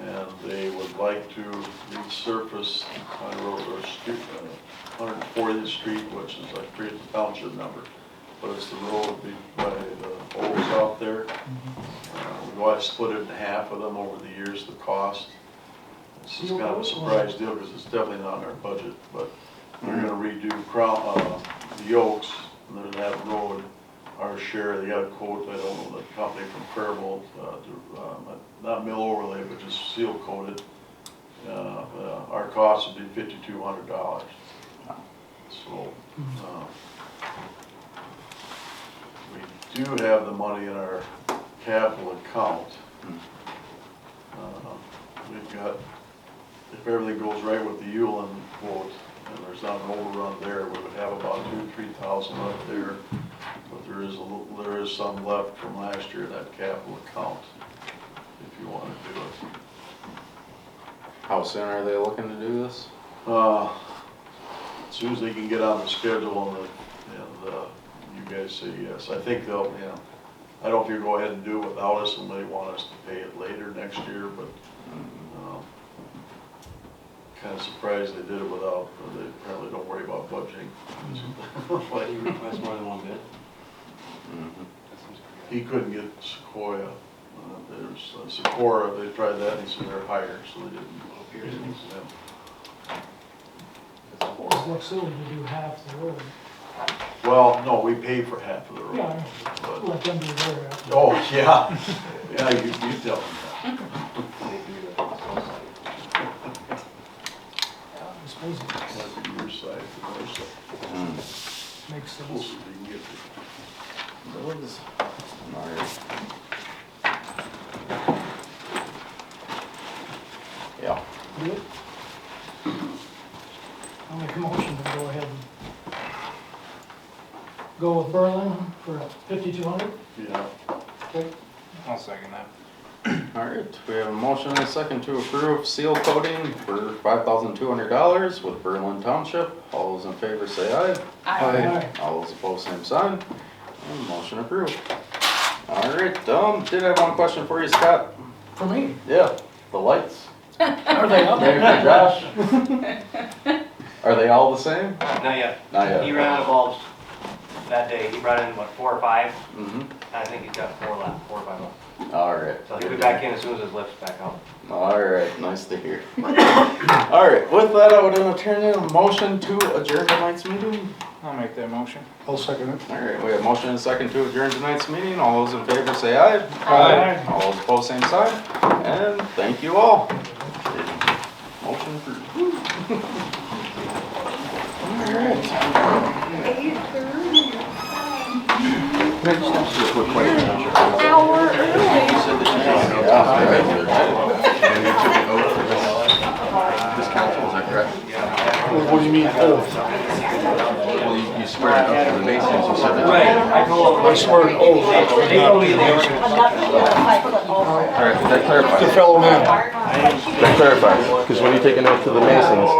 and they would like to resurface my road or street, 140th Street, which is, I forget the township number, but it's the road by the Oaks out there. We've always split it in half of them over the years, the cost. This is kind of a surprise deal because it's definitely not in our budget, but we're gonna redo the Oaks, and then that road, our share, they got a quote, I don't know, the company from Faribault, not mill overlay, but just seal coated. Our cost would be $5,200. So, we do have the money in our capital account. We've got, if everything goes right with the Ulen quote, and there's not an overrun there, we would have about $2,000-3,000 left there. But there is some left from last year in that capital account, if you want to do it. How soon are they looking to do this? As soon as they can get on the schedule and you guys say yes. I think they'll, I don't know if you go ahead and do it without us and they want us to pay it later next year, but kind of surprised they did it without, they apparently don't worry about budgeting. But you request more than one bid? He couldn't get Sequoia. There's Sequoia, they tried that and he said they're higher, so they didn't. It's like silly to do half the road. Well, no, we pay for half of the road. Yeah, but- let them do their half. Oh, yeah. Yeah, you tell them that. I suppose it Like your side, the north side. makes sense. Closer you can get to. Those. All right. Yeah. Do it. I'll make a motion to go ahead and go with Berlin for 5,200. Yeah. Okay. I'll second that. All right, we have a motion and a second to approve seal coating for $5,200 with Berlin Township. All those in favor say aye. Aye. All those opposed, same sign. And motion approved. All right, did have one question for you, Scott. For me. Yeah, the lights. Are they up? Maybe for Josh. Are they all the same? Not yet. Not yet. He ran out of bulbs that day. He brought in, what, 4 or 5? Mm-hmm. I think he's got 4 left, 4 or 5 left. All right. So he'll be back in as soon as his lift's back out. All right, nice to hear. All right, with that, I would entertain a motion to adjourn tonight's meeting. I'll make that motion. I'll second it. All right, we have motion and a second to adjourn tonight's meeting. All those in favor say aye. Aye. All those opposed, same sign. And thank you all. Motion approved. All right. Hour early. This council, is that correct? What do you mean, oath? Well, you swear it up to the Masons, you said that. Right, I told him. I swear an oath. They told me they were. All right, did that clarify? The fellow man. That clarifies, because when you take an oath to the Masons,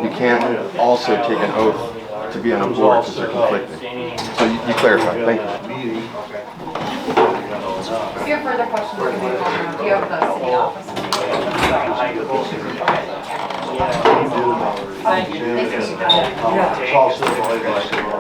you can't also take an oath to be on a board because they're conflicting. So you clarify, thank you. If you have further questions, give me a call. Do you have the city office? Thank you. Thank you.